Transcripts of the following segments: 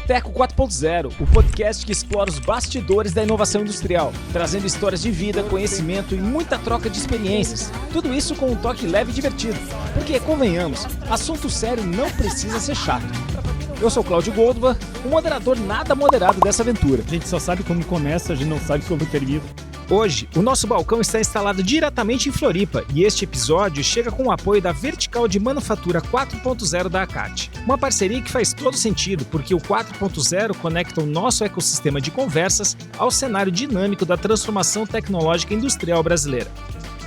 Boteco 4.0, o podcast que explora os bastidores da inovação industrial, trazendo histórias de vida, conhecimento e muita troca de experiências. Tudo isso com um toque leve e divertido. Porque, convenhamos, assunto sério não precisa ser chato. Eu sou Cláudio Goldva, o moderador nada moderado dessa aventura. A gente só sabe como começa, a gente não sabe como termina. Hoje, o nosso balcão está instalado diretamente em Floripa e este episódio chega com o apoio da Vertical de Manufatura 4.0 da ACAT. Uma parceria que faz todo sentido, porque o 4.0 conecta o nosso ecossistema de conversas ao cenário dinâmico da transformação tecnológica industrial brasileira.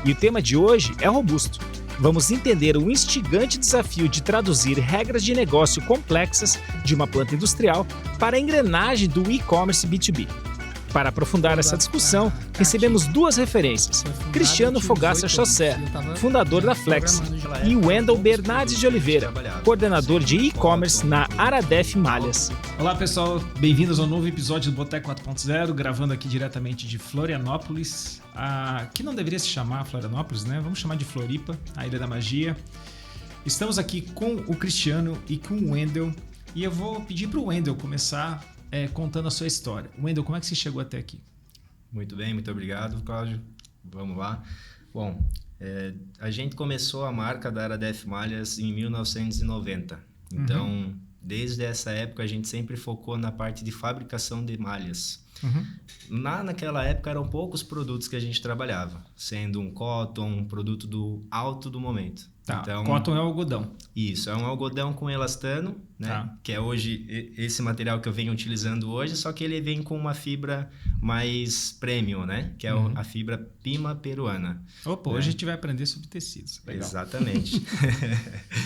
E o tema de hoje é robusto. Vamos entender o instigante desafio de traduzir regras de negócio complexas de uma planta industrial para a engrenagem do e-commerce B2B. Para aprofundar essa discussão, recebemos duas referências: Cristiano Fogaça Chossé, fundador da Flex, e Wendel Bernardes de Oliveira, coordenador de e-commerce na Aradef Malhas. Olá pessoal, bem-vindos ao novo episódio do Boteco 4.0, gravando aqui diretamente de Florianópolis, que não deveria se chamar Florianópolis, né? Vamos chamar de Floripa, a Ilha da Magia. Estamos aqui com o Cristiano e com o Wendel, e eu vou pedir para o Wendel começar contando a sua história. Wendel, como é que você chegou até aqui? Muito bem, muito obrigado, Cláudio. Vamos lá. Bom, a gente começou a marca da Aradef Malhas em 1990. Então, desde essa época, a gente sempre focou na parte de fabricação de malhas. Naquela época, eram poucos produtos que a gente trabalhava, sendo um cotton, um produto do alto do momento. Tá, então, cotton é o algodão. Isso, é um algodão com elastano, né? Tá. Que é hoje esse material que eu venho utilizando hoje, só que ele vem com uma fibra mais premium, né? Que é a fibra Pima peruana. Opa, hoje a gente vai aprender sobre tecidos. Legal. Exatamente.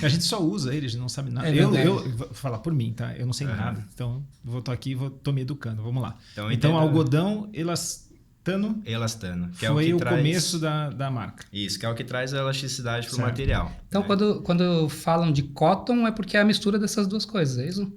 A gente só usa ele, a gente não sabe nada. É eu vou falar por mim, tá? Eu não sei nada, então tô aqui e tô me educando. Vamos lá. Então algodão elastano Que foi é o o que traz... começo da marca. Isso, que é o que traz a elasticidade para o Certo. material. Então, né? quando falam de cotton, é porque é a mistura dessas duas coisas, é isso?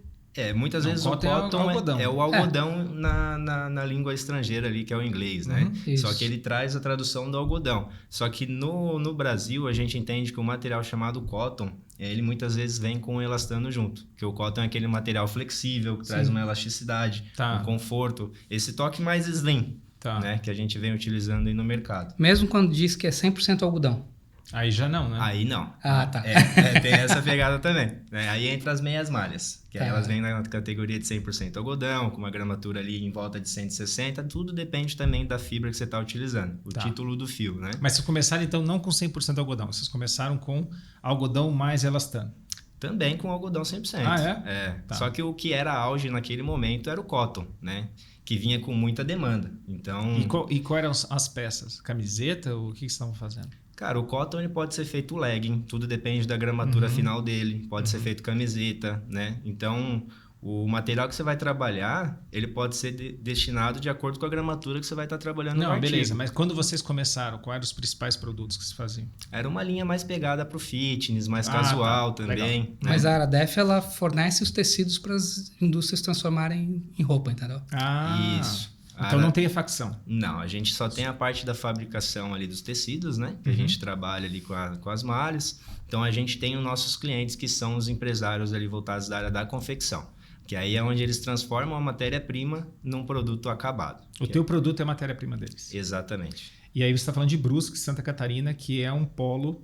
Muitas Não, vezes o cotton cotton é algodão. é o algodão na língua estrangeira ali, que é o inglês, né? Isso. Só que ele traz a tradução do algodão. Só que no Brasil, a gente entende que o material chamado cotton, ele muitas vezes vem com o elastano junto. Porque o cotton é aquele material flexível, que traz uma elasticidade, Tá. um conforto. Esse toque mais slim, Tá. né? Que a gente vem utilizando aí no mercado. Mesmo quando diz que é 100% algodão. Aí já não, né? Aí não. Ah, tá. Tem essa pegada também. Né? Aí entra as meias malhas, que aí Tá. elas vêm na categoria de 100% algodão, com uma gramatura ali em volta de 160. Tudo depende também da fibra que você está utilizando. O Tá. título do fio, né? Mas vocês começaram então não com 100% algodão, vocês começaram com algodão mais elastano. Também com algodão 100%. Ah, é? É. Tá. Só que o que era auge naquele momento era o cotton, né? Que vinha com muita demanda. Então, E qual eram as peças? Camiseta? O que vocês estavam fazendo? cara, o cotton ele pode ser feito legging, tudo depende da gramatura final dele. Pode ser feito camiseta, né? Então, o material que você vai trabalhar, ele pode ser destinado de acordo com a gramatura que você vai estar trabalhando no Não, artigo. beleza, mas quando vocês começaram, quais eram os principais produtos que vocês faziam? Era uma linha mais pegada para o fitness, mais casual tá. também. Legal. Né? Mas a Aradef, ela fornece os tecidos para as indústrias transformarem em roupa, entendeu? Ah, Isso. Então não tem a facção. Não, a gente só tem a parte da fabricação ali dos tecidos, né? Que a gente trabalha ali com as malhas. Então a gente tem os nossos clientes que são os empresários ali voltados da área da confecção. Que aí é onde eles transformam a matéria-prima num produto acabado. O teu produto é a matéria-prima deles. Exatamente. E aí você está falando de Brusque, Santa Catarina, que é um polo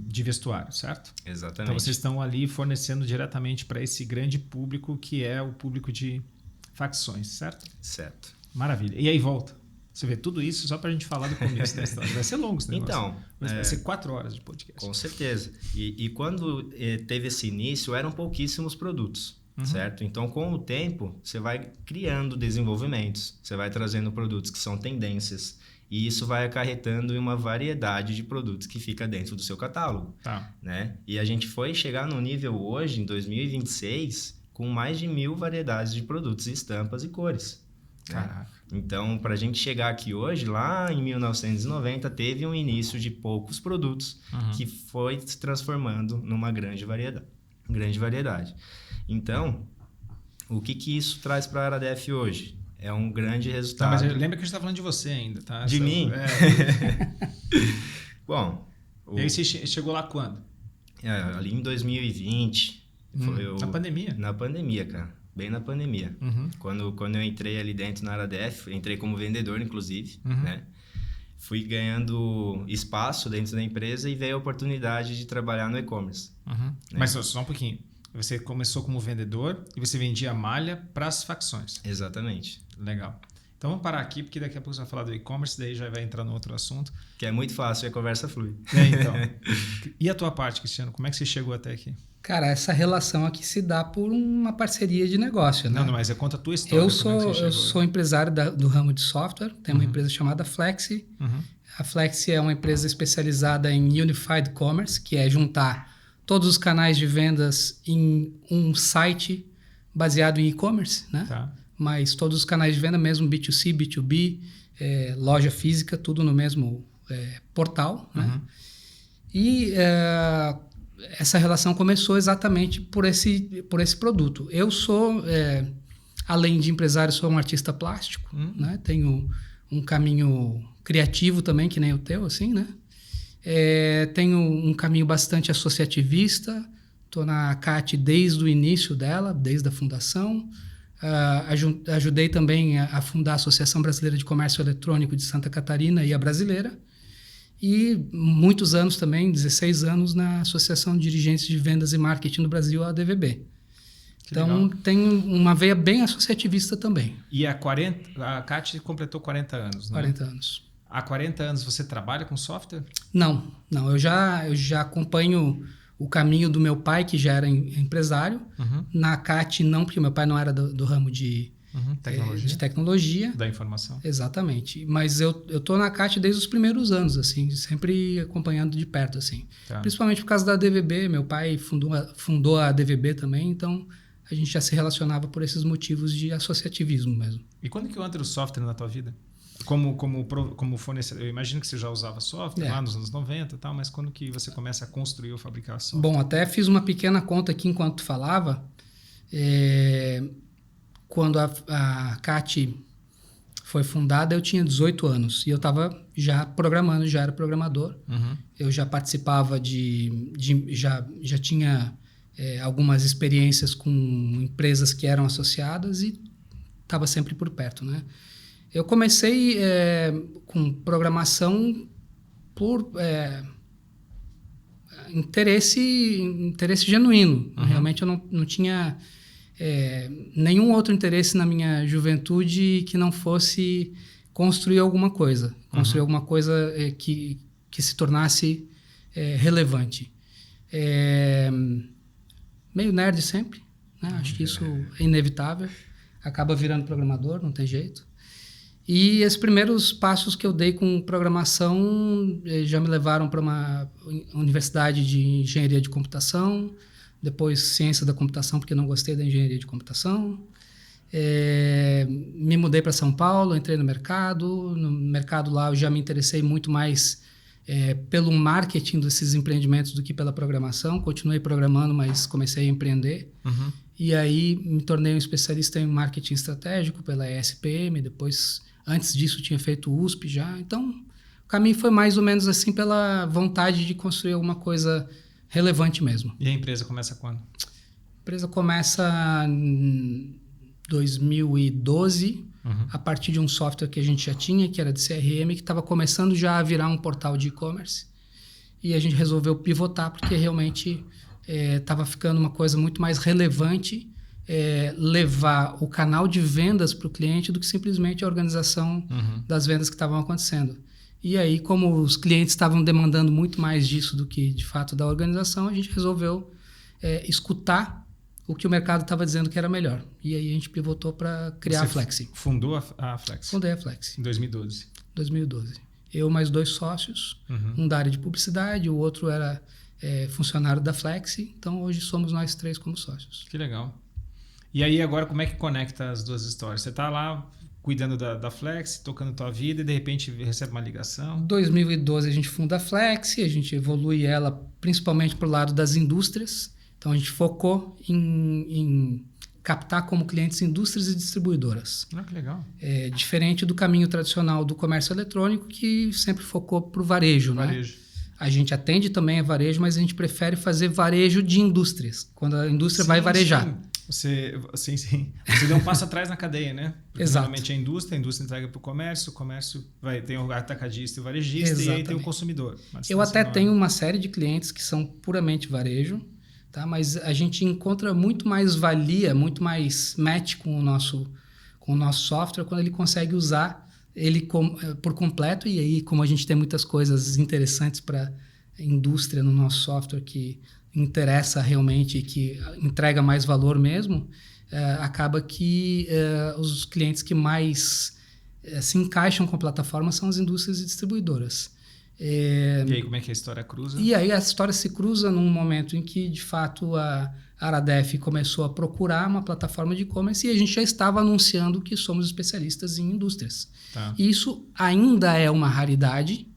de vestuário, certo? Exatamente. Então vocês estão ali fornecendo diretamente para esse grande público que é o público de facções, certo? Certo. Maravilha. E aí volta. Você vê tudo isso só para a gente falar do começo da história. Vai ser longo esse negócio. Então, vai ser 4 horas de podcast. Com certeza. E quando teve esse início, eram pouquíssimos produtos, certo? Então, com o tempo, você vai criando desenvolvimentos, você vai trazendo produtos que são tendências, e isso vai acarretando em uma variedade de produtos que fica dentro do seu catálogo. Tá. Né? E a gente foi chegar no nível hoje, em 2026, com mais de 1.000 variedades de produtos, estampas e cores. Né? Caraca. Então, para a gente chegar aqui hoje, lá em 1990, teve um início de poucos produtos que foi se transformando numa grande variedade. Então, o que isso traz para a Aradef hoje? É um grande resultado. Mas lembra que a gente está falando de você ainda, tá? De mim? Bom... E aí você chegou lá quando? Ali em 2020. Na pandemia? Na pandemia, cara. bem na pandemia. Uhum. Quando eu entrei ali dentro na ARADF, entrei como vendedor, inclusive, né? Fui ganhando espaço dentro da empresa e veio a oportunidade de trabalhar no e-commerce. Uhum. Né? Mas só um pouquinho. Você começou como vendedor e você vendia malha para as facções. Exatamente. Legal. Então vamos parar aqui, porque daqui a pouco você vai falar do e-commerce, daí já vai entrar no outro assunto. Que é muito fácil e a conversa flui. Então. E a tua parte, Cristiano? Como é que você chegou até aqui? Cara, essa relação aqui se dá por uma parceria de negócio, né? Não, mas conta a tua história. Eu sou empresário do ramo de software, tem uma empresa chamada Flexi. A Flexi é uma empresa especializada em Unified Commerce, que é juntar todos os canais de vendas em um site baseado em e-commerce, né? Tá. Mas todos os canais de venda, mesmo B2C, B2B, loja física, tudo no mesmo portal, né? E essa relação começou exatamente por esse produto. Eu sou, além de empresário, sou um artista plástico, né? Tenho um caminho criativo também, que nem o teu, assim, né? Tenho um caminho bastante associativista, estou na CAT desde o início dela, desde a fundação. Ajudei também a fundar a Associação Brasileira de Comércio Eletrônico de Santa Catarina e a Brasileira. E muitos anos também, 16 anos, na Associação de Dirigentes de Vendas e Marketing do Brasil, a ADVB. Então, tenho uma veia bem associativista também. E a CAT completou 40 anos, né? 40 anos. Há 40 anos você trabalha com software? Não. Eu já acompanho o caminho do meu pai, que já era empresário. Na CAT não, porque meu pai não era do ramo de tecnologia. Da informação. Exatamente. Mas eu tô na CAT desde os primeiros anos, assim, sempre acompanhando de perto, assim. Tá. Principalmente por causa da ADVB. Meu pai fundou a ADVB também, então a gente já se relacionava por esses motivos de associativismo mesmo. E quando que entra o software na tua vida? Como fornecedor, eu imagino que você já usava software lá nos anos 90 e tal, mas quando que você começa a construir ou fabricar software? Bom, até fiz uma pequena conta aqui enquanto tu falava. Quando a CAT foi fundada, eu tinha 18 anos e eu estava já programando, já era programador. Eu já participava já tinha algumas experiências com empresas que eram associadas e estava sempre por perto, né? Eu comecei com programação por interesse genuíno. Realmente eu não tinha nenhum outro interesse na minha juventude que não fosse construir alguma coisa. Construir alguma coisa que se tornasse relevante. Meio nerd sempre, né? Acho que isso é inevitável. Acaba virando programador, não tem jeito. E esses primeiros passos que eu dei com programação já me levaram para uma universidade de engenharia de computação, depois ciência da computação, porque não gostei da engenharia de computação. Me mudei para São Paulo, entrei no mercado lá eu já me interessei muito mais pelo marketing desses empreendimentos do que pela programação. Continuei programando, mas comecei a empreender. E aí me tornei um especialista em marketing estratégico pela ESPM, depois, antes disso, tinha feito USP já. Então, o caminho foi mais ou menos assim pela vontade de construir alguma coisa relevante mesmo. E a empresa começa quando? A empresa começa em 2012, a partir de um software que a gente já tinha, que era de CRM, que estava começando já a virar um portal de e-commerce. E a gente resolveu pivotar, porque realmente estava ficando uma coisa muito mais relevante levar o canal de vendas para o cliente do que simplesmente a organização das vendas que estavam acontecendo. E aí, como os clientes estavam demandando muito mais disso do que, de fato, da organização, a gente resolveu escutar o que o mercado estava dizendo que era melhor. E aí a gente pivotou para criar a Flexi. Fundou a Flexi? Fundei a Flexi. Em 2012? 2012. Eu mais 2 sócios, um da área de publicidade, o outro era funcionário da Flexi. Então, hoje somos nós 3 como sócios. Que legal. E aí, agora, como é que conecta as duas histórias? Você está lá cuidando da Flexi, tocando tua vida e, de repente, recebe uma ligação? Em 2012, a gente funda a Flexi, a gente evolui ela principalmente para o lado das indústrias. Então, a gente focou em captar como clientes indústrias e distribuidoras. Que legal. Diferente do caminho tradicional do comércio eletrônico, que sempre focou para o varejo, né? A gente atende também a varejo, mas a gente prefere fazer varejo de indústrias, quando a indústria vai varejar. Sim. Sim. Você deu um passo atrás na cadeia, né? Porque Exato. normalmente a indústria entrega para o comércio tem o atacadista e o varejista, Exatamente. e aí tem o consumidor. Mas Eu até não é. tenho uma série de clientes que são puramente varejo, tá? Mas a gente encontra muito mais valia, muito mais match com o nosso software quando ele consegue usar ele por completo. E aí, como a gente tem muitas coisas interessantes para indústria no nosso software que interessa realmente e que entrega mais valor mesmo, acaba que os clientes que mais se encaixam com a plataforma são as indústrias e distribuidoras. E aí, como é que a história cruza? E aí a história se cruza num momento em que, de fato, a Aradef começou a procurar uma plataforma de e-commerce e a gente já estava anunciando que somos especialistas em indústrias. Tá. E isso ainda é uma raridade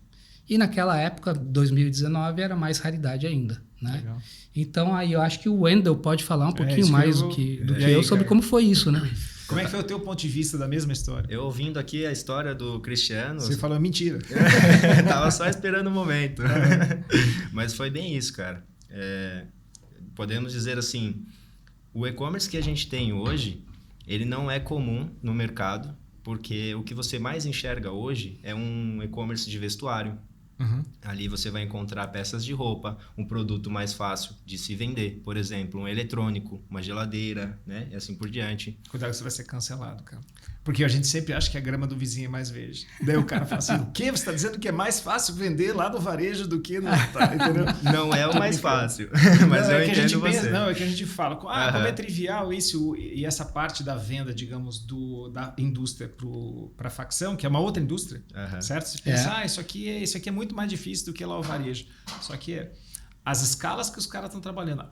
e naquela época, 2019, era mais raridade ainda. Né? Legal. Então, aí eu acho que o Wendel pode falar um pouquinho isso mais que eu do que aí, eu sobre cara? como foi isso, né? Como é que foi o teu ponto de vista da mesma história? Eu ouvindo aqui a história do Cristiano... Você falou mentira. Tava só esperando o momento. Mas foi bem isso, cara. Podemos dizer assim, o e-commerce que a gente tem hoje, ele não é comum no mercado, porque o que você mais enxerga hoje é um e-commerce de vestuário. Uhum. Ali você vai encontrar peças de roupa, um produto mais fácil de se vender, por exemplo, um eletrônico, uma geladeira, né? E assim por diante. Cuidado que você vai ser cancelado, cara. Porque a gente sempre acha que a grama do vizinho é mais verde. Daí o cara fala assim, o quê? Você está dizendo que é mais fácil vender lá no varejo do que no... Tá, entendeu? Não é o mais fácil, mas eu entendo você. É que a gente fala, como é trivial isso e essa parte da venda, digamos, da indústria para a facção, que é uma outra indústria, certo? Você pensa, isso aqui é muito mais difícil do que lá o varejo. Só que as escalas que os caras estão trabalhando,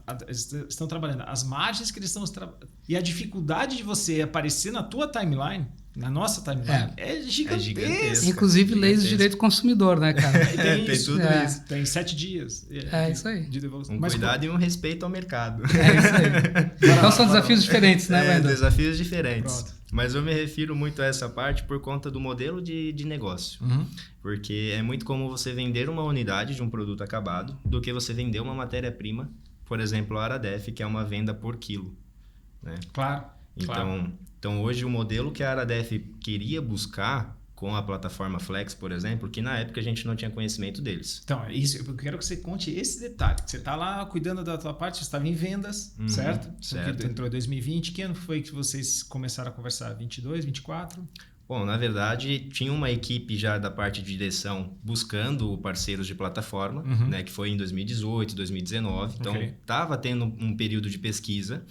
as margens que eles estão e a dificuldade de você aparecer na tua timeline, na nossa timeline, é gigantesca. Inclusive leis de direito do consumidor, né, cara? Tem tudo isso. Tem 7 dias. Isso aí. De devolução. Cuidado e um respeito ao mercado. Isso aí. Então são desafios diferentes, né, Wendel? Desafios diferentes. Pronto. Mas eu me refiro muito a essa parte por conta do modelo de negócio. Uhum. Porque é muito como você vender uma unidade de um produto acabado do que você vender uma matéria-prima, por exemplo, a Aradef, que é uma venda por quilo. Né? Claro. Então, hoje, o modelo que a Aradef queria buscar com a plataforma Flex, por exemplo, que na época a gente não tinha conhecimento deles. Então, eu quero que você conte esse detalhe. Você está lá cuidando da tua parte, você estava em vendas, certo? Certo. Entrou em 2020. Que ano foi que vocês começaram a conversar? 22, 24? Bom, na verdade, tinha uma equipe já da parte de direção buscando parceiros de plataforma, né, que foi em 2018, 2019. Então, estava tendo um período de pesquisa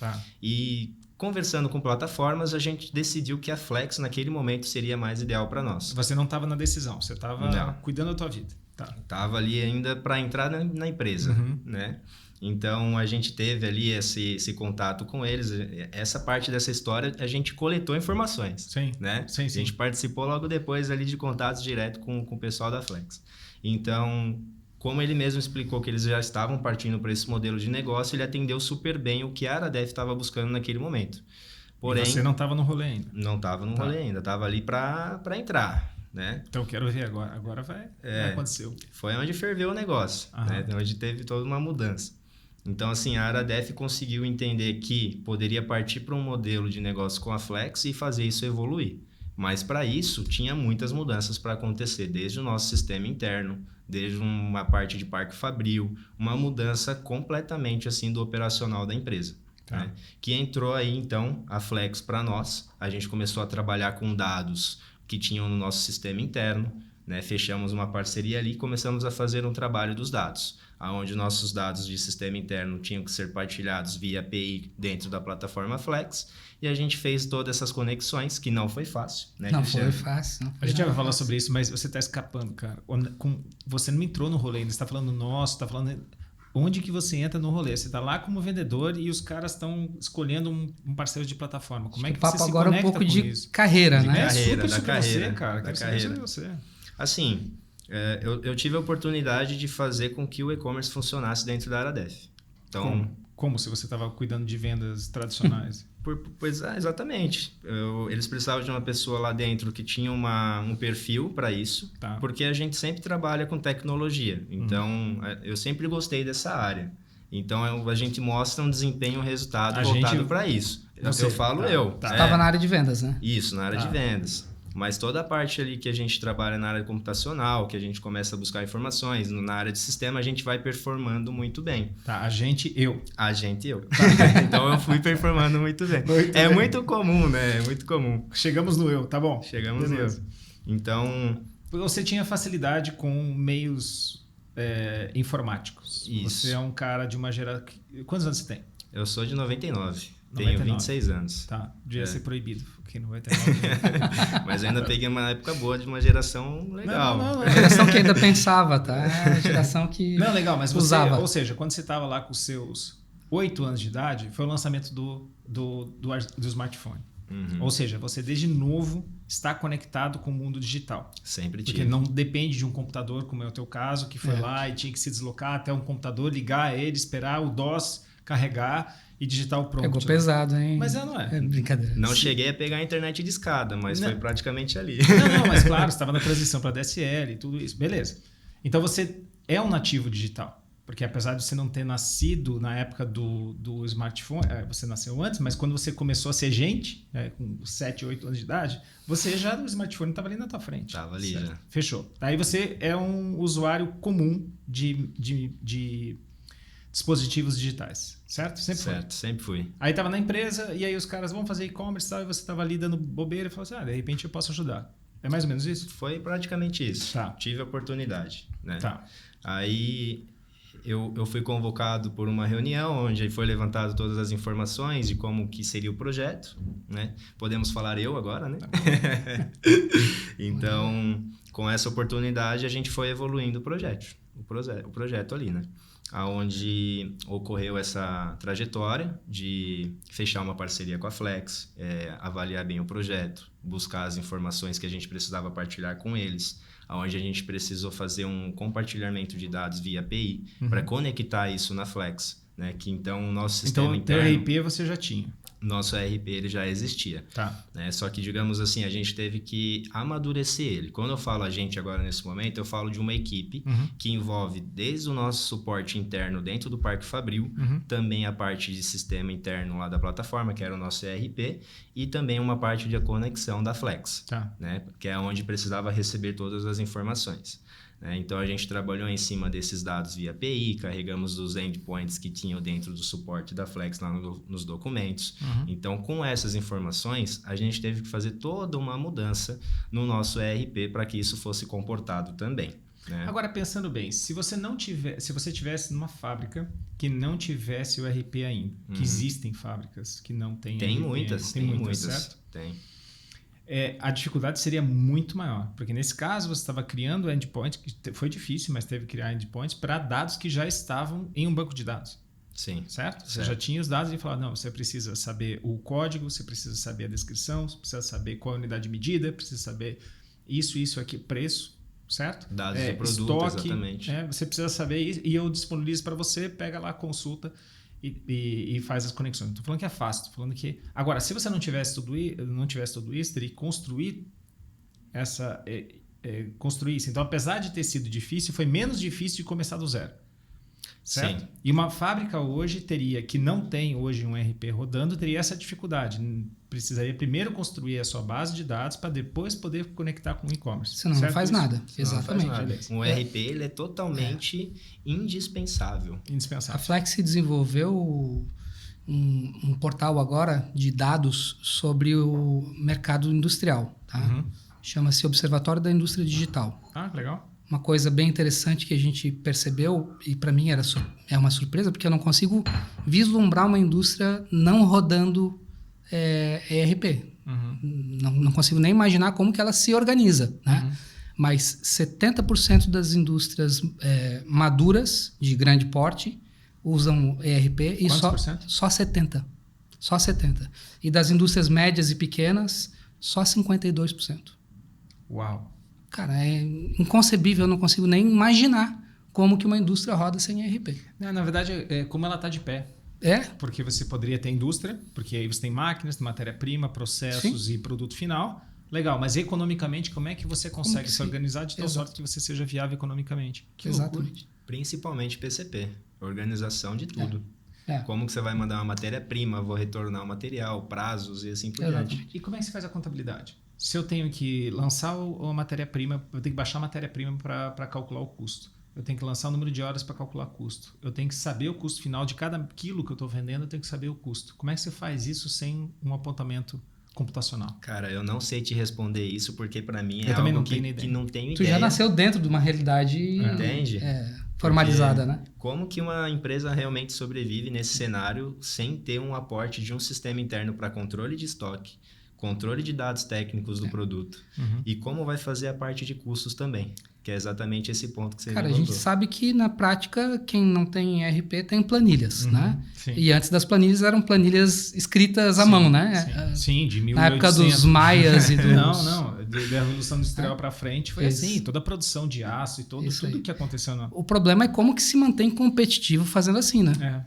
e conversando com plataformas, a gente decidiu que a Flex, naquele momento, seria mais ideal para nós. Você não estava na decisão, você estava cuidando da tua vida. Estava ali ainda para entrar na empresa, né? Então, a gente teve ali esse contato com eles. Essa parte dessa história, a gente coletou informações. Sim. Né? Sim. A gente participou logo depois ali de contatos direto com o pessoal da Flex. Então, como ele mesmo explicou que eles já estavam partindo para esse modelo de negócio, ele atendeu super bem o que a Aradef estava buscando naquele momento. Porém, e você não estava no rolê ainda? Não estava no rolê ainda. Estava ali para entrar. Né? Então, quero ver agora. Agora vai acontecer. Foi onde ferveu o negócio. Né? Onde teve toda uma mudança. Então, assim, a Aradef conseguiu entender que poderia partir para um modelo de negócio com a Flex e fazer isso evoluir. Mas, para isso, tinha muitas mudanças para acontecer, desde o nosso sistema interno, desde uma parte de parque fabril, uma mudança completamente assim do operacional da empresa. Né? Que entrou aí, então, a Flex para nós. A gente começou a trabalhar com dados que tinham no nosso sistema interno, né? Fechamos uma parceria ali e começamos a fazer um trabalho dos dados, onde nossos dados de sistema interno tinham que ser partilhados via API dentro da plataforma Flex, e a gente fez todas essas conexões, que não foi fácil. Né, não Cristiano? foi fácil. A gente já vai falar sobre isso, mas você está escapando, cara. Você não entrou no rolê ainda, você está falando nosso, está falando... Onde que você entra no rolê? Você está lá como vendedor e os caras estão escolhendo um parceiro de plataforma. Como é que o papo você se agora conecta um pouco com de isso? carreira, né? Carreira, Super carreira, você, cara. da Quero carreira. saber sobre você. Assim, eu tive a oportunidade de fazer com que o e-commerce funcionasse dentro da Aradef. Então, como se você estava cuidando de vendas tradicionais? Exatamente. Eles precisavam de uma pessoa lá dentro que tinha um perfil para isso, porque a gente sempre trabalha com tecnologia. Então, eu sempre gostei dessa área. Então a gente mostra um desempenho, um resultado voltado para isso. Eu falo eu. Você estava na área de vendas, né? Isso, na área de vendas. Mas toda a parte ali que a gente trabalha na área computacional, que a gente começa a buscar informações, na área de sistema, a gente vai performando muito bem. Tá, a gente, eu. Tá. Então eu fui performando muito bem. Muito comum, né? É muito comum. Chegamos no eu, tá bom. Chegamos no eu. Então... Você tinha facilidade com meios informáticos. Isso. Você é um cara de uma geração... Quantos anos você tem? Eu sou de 99. Tenho 26 anos. Tá, devia ser proibido, porque 99. Mas eu ainda peguei uma época boa de uma geração legal. Não. A geração que ainda pensava, tá? A geração que Não, legal, mas usava. Ou seja, quando você estava lá com os seus 8 anos de idade, foi o lançamento do smartphone. Uhum. Ou seja, você desde novo está conectado com o mundo digital. Sempre tive. Porque não depende de um computador, como é o teu caso, que foi lá e tinha que se deslocar até um computador, ligar ele, esperar o DOS carregar e digitar o prompt. Pegou pesado, hein? Mas não é. É brincadeira. Não cheguei a pegar a internet de escada, mas foi praticamente ali. Não, mas claro, você estava na transição para DSL e tudo isso. Beleza. Então você é um nativo digital. Porque apesar de você não ter nascido na época do smartphone, você nasceu antes, mas quando você começou a ser gente, com 7, 8 anos de idade, você já no smartphone estava ali na tua frente. Estava ali certo? já. Fechou. Aí você é um usuário comum de dispositivos digitais, certo? Sempre fui. Aí estava na empresa e aí os caras vão fazer e-commerce e tal, e você estava ali dando bobeira e falou assim, de repente eu posso ajudar. É mais ou menos isso? Foi praticamente isso. Tá. Tive a oportunidade, né? Tá. Aí eu fui convocado por uma reunião onde foi levantado todas as informações de como que seria o projeto, né? Podemos falar eu agora, né? Então, com essa oportunidade, a gente foi evoluindo o projeto ali, né? Aonde ocorreu essa trajetória de fechar uma parceria com a Flex, avaliar bem o projeto, buscar as informações que a gente precisava partilhar com eles, onde a gente precisou fazer um compartilhamento de dados via API para conectar isso na Flex, né? Que então o nosso sistema interno... Então, o ERP você já tinha. Nosso ERP ele já existia. Tá. Né? Só que, digamos assim, a gente teve que amadurecer ele. Quando eu falo a gente agora nesse momento, eu falo de uma equipe que envolve desde o nosso suporte interno dentro do Parque Fabril, também a parte de sistema interno lá da plataforma, que era o nosso ERP, e também uma parte de conexão da Flex, né? Que é onde precisava receber todas as informações. Então, a gente trabalhou em cima desses dados via API, carregamos os endpoints que tinham dentro do suporte da Flex lá nos documentos. Então, com essas informações, a gente teve que fazer toda uma mudança no nosso ERP para que isso fosse comportado também. Né? Agora, pensando bem, se você tivesse numa fábrica que não tivesse o ERP ainda, que existem fábricas que não têm Tem ERP, muitas, certo? Tem. A dificuldade seria muito maior, porque nesse caso você estava criando endpoints, que foi difícil, mas teve que criar endpoints para dados que já estavam em um banco de dados. Sim. Certo? Você já tinha os dados e falava, não, você precisa saber o código, você precisa saber a descrição, você precisa saber qual a unidade de medida, precisa saber isso aqui, preço, certo? Dados do produto, estoque, exatamente. Você precisa saber isso e eu disponibilizo para você, pega lá, consulta e faz as conexões. Não estou falando que é fácil, estou falando que... Agora, se você não tivesse tudo isso, teria que construir construir isso. Então, apesar de ter sido difícil, foi menos difícil de começar do zero. Certo? Sim. E uma fábrica hoje que não tem hoje um ERP rodando, teria essa dificuldade. Precisaria primeiro construir a sua base de dados para depois poder conectar com o e-commerce. Senão não faz nada. Exatamente. Não faz nada. Um ERP ele é totalmente indispensável. Indispensável. A Flex desenvolveu um portal agora de dados sobre o mercado industrial. Tá? Chama-se Observatório da Indústria Digital. Ah, legal. Uma coisa bem interessante que a gente percebeu, e para mim é uma surpresa, porque eu não consigo vislumbrar uma indústria não rodando ERP. Não consigo nem imaginar como que ela se organiza. Né? Mas 70% das indústrias maduras, de grande porte, usam ERP. E só 70%. Só 70%. E das indústrias médias e pequenas, só 52%. Uau! Cara, é inconcebível, eu não consigo nem imaginar como que uma indústria roda sem ERP. Não, na verdade, é como ela está de pé. Porque você poderia ter indústria, porque aí você tem máquinas, matéria-prima, processos e produto final. Legal, mas economicamente, como é que você consegue se organizar de tal sorte que você seja viável economicamente? Exatamente. Principalmente PCP. Organização de tudo. Como que você vai mandar uma matéria-prima, vou retornar o material, prazos e assim por diante. E como é que você faz a contabilidade? Se eu tenho que lançar a matéria-prima, eu tenho que baixar a matéria-prima para calcular o custo. Eu tenho que lançar o número de horas para calcular custo. Eu tenho que saber o custo final de cada quilo que eu estou vendendo, eu tenho que saber o custo. Como é que você faz isso sem um apontamento computacional? Cara, eu não sei te responder isso, porque para mim eu algo que não tenho ideia. Tu já nasceu dentro de uma realidade Entende? Formalizada, né? Como que uma empresa realmente sobrevive nesse cenário sem ter um aporte de um sistema interno para controle de estoque, controle de dados técnicos do produto? E como vai fazer a parte de custos também? Que é exatamente esse ponto que você Cara, a gente sabe que na prática quem não tem ERP tem planilhas, né? Sim. E antes das planilhas eram planilhas escritas à mão, né? Sim, de 1800. Na época dos maias e dos... Não. Da Revolução Industrial para frente foi assim. Toda a produção de aço e tudo que aconteceu. O problema é como que se mantém competitivo fazendo assim, né?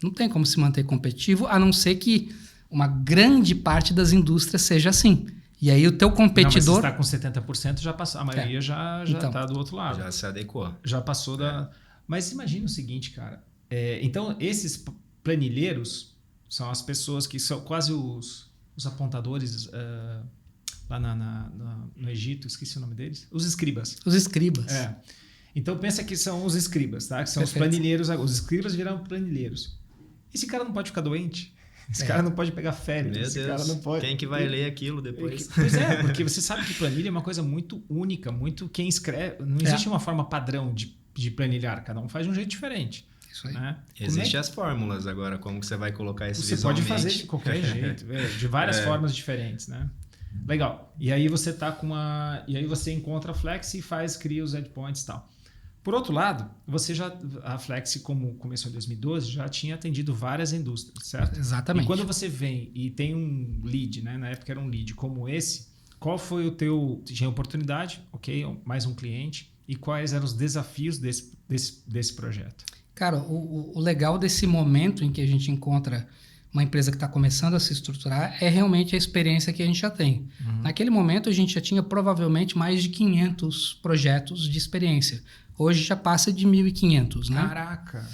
Não tem como se manter competitivo, a não ser que uma grande parte das indústrias seja assim. E aí o teu competidor... Não, mas você está com 70%, já passou. A maioria já está do outro lado. Já se adequou. Já passou da... Mas imagina o seguinte, cara. Então, esses planilheiros são as pessoas que são quase os apontadores lá no Egito, esqueci o nome deles. Os escribas. Os escribas. Então, pensa que são os escribas, tá? Que são os planilheiros. Os escribas viraram planilheiros. Esse cara não pode ficar doente? Esse cara não pode pegar férias. Meu esse Deus, cara não pode. Quem que vai ler aquilo depois? Pois é, porque você sabe que planilha é uma coisa muito única, muito quem escreve. Não existe uma forma padrão de planilhar, cada um faz de um jeito diferente. Isso aí. Né? Existem as fórmulas agora, como que você vai colocar isso Você visualmente? pode fazer de qualquer jeito, de várias formas diferentes, né? Legal. E aí você tá com uma. E aí você encontra a Flex e cria os endpoints e tal. Por outro lado, a Flex, como começou em 2012, já tinha atendido várias indústrias, certo? Exatamente. E quando você vem e tem um lead, né? Na época era um lead como esse, qual foi o teu... Tinha oportunidade, ok? Mais um cliente. E quais eram os desafios desse projeto? Cara, o legal desse momento em que a gente encontra uma empresa que está começando a se estruturar é realmente a experiência que a gente já tem. Naquele momento, a gente já tinha provavelmente mais de 500 projetos de experiência. Hoje já passa de 1.500, né? Caraca!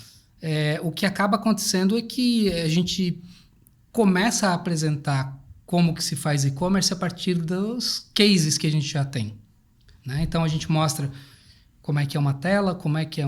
O que acaba acontecendo é que a gente começa a apresentar como que se faz e-commerce a partir dos cases que a gente já tem, né? Então, a gente mostra como é que é uma tela, como é que é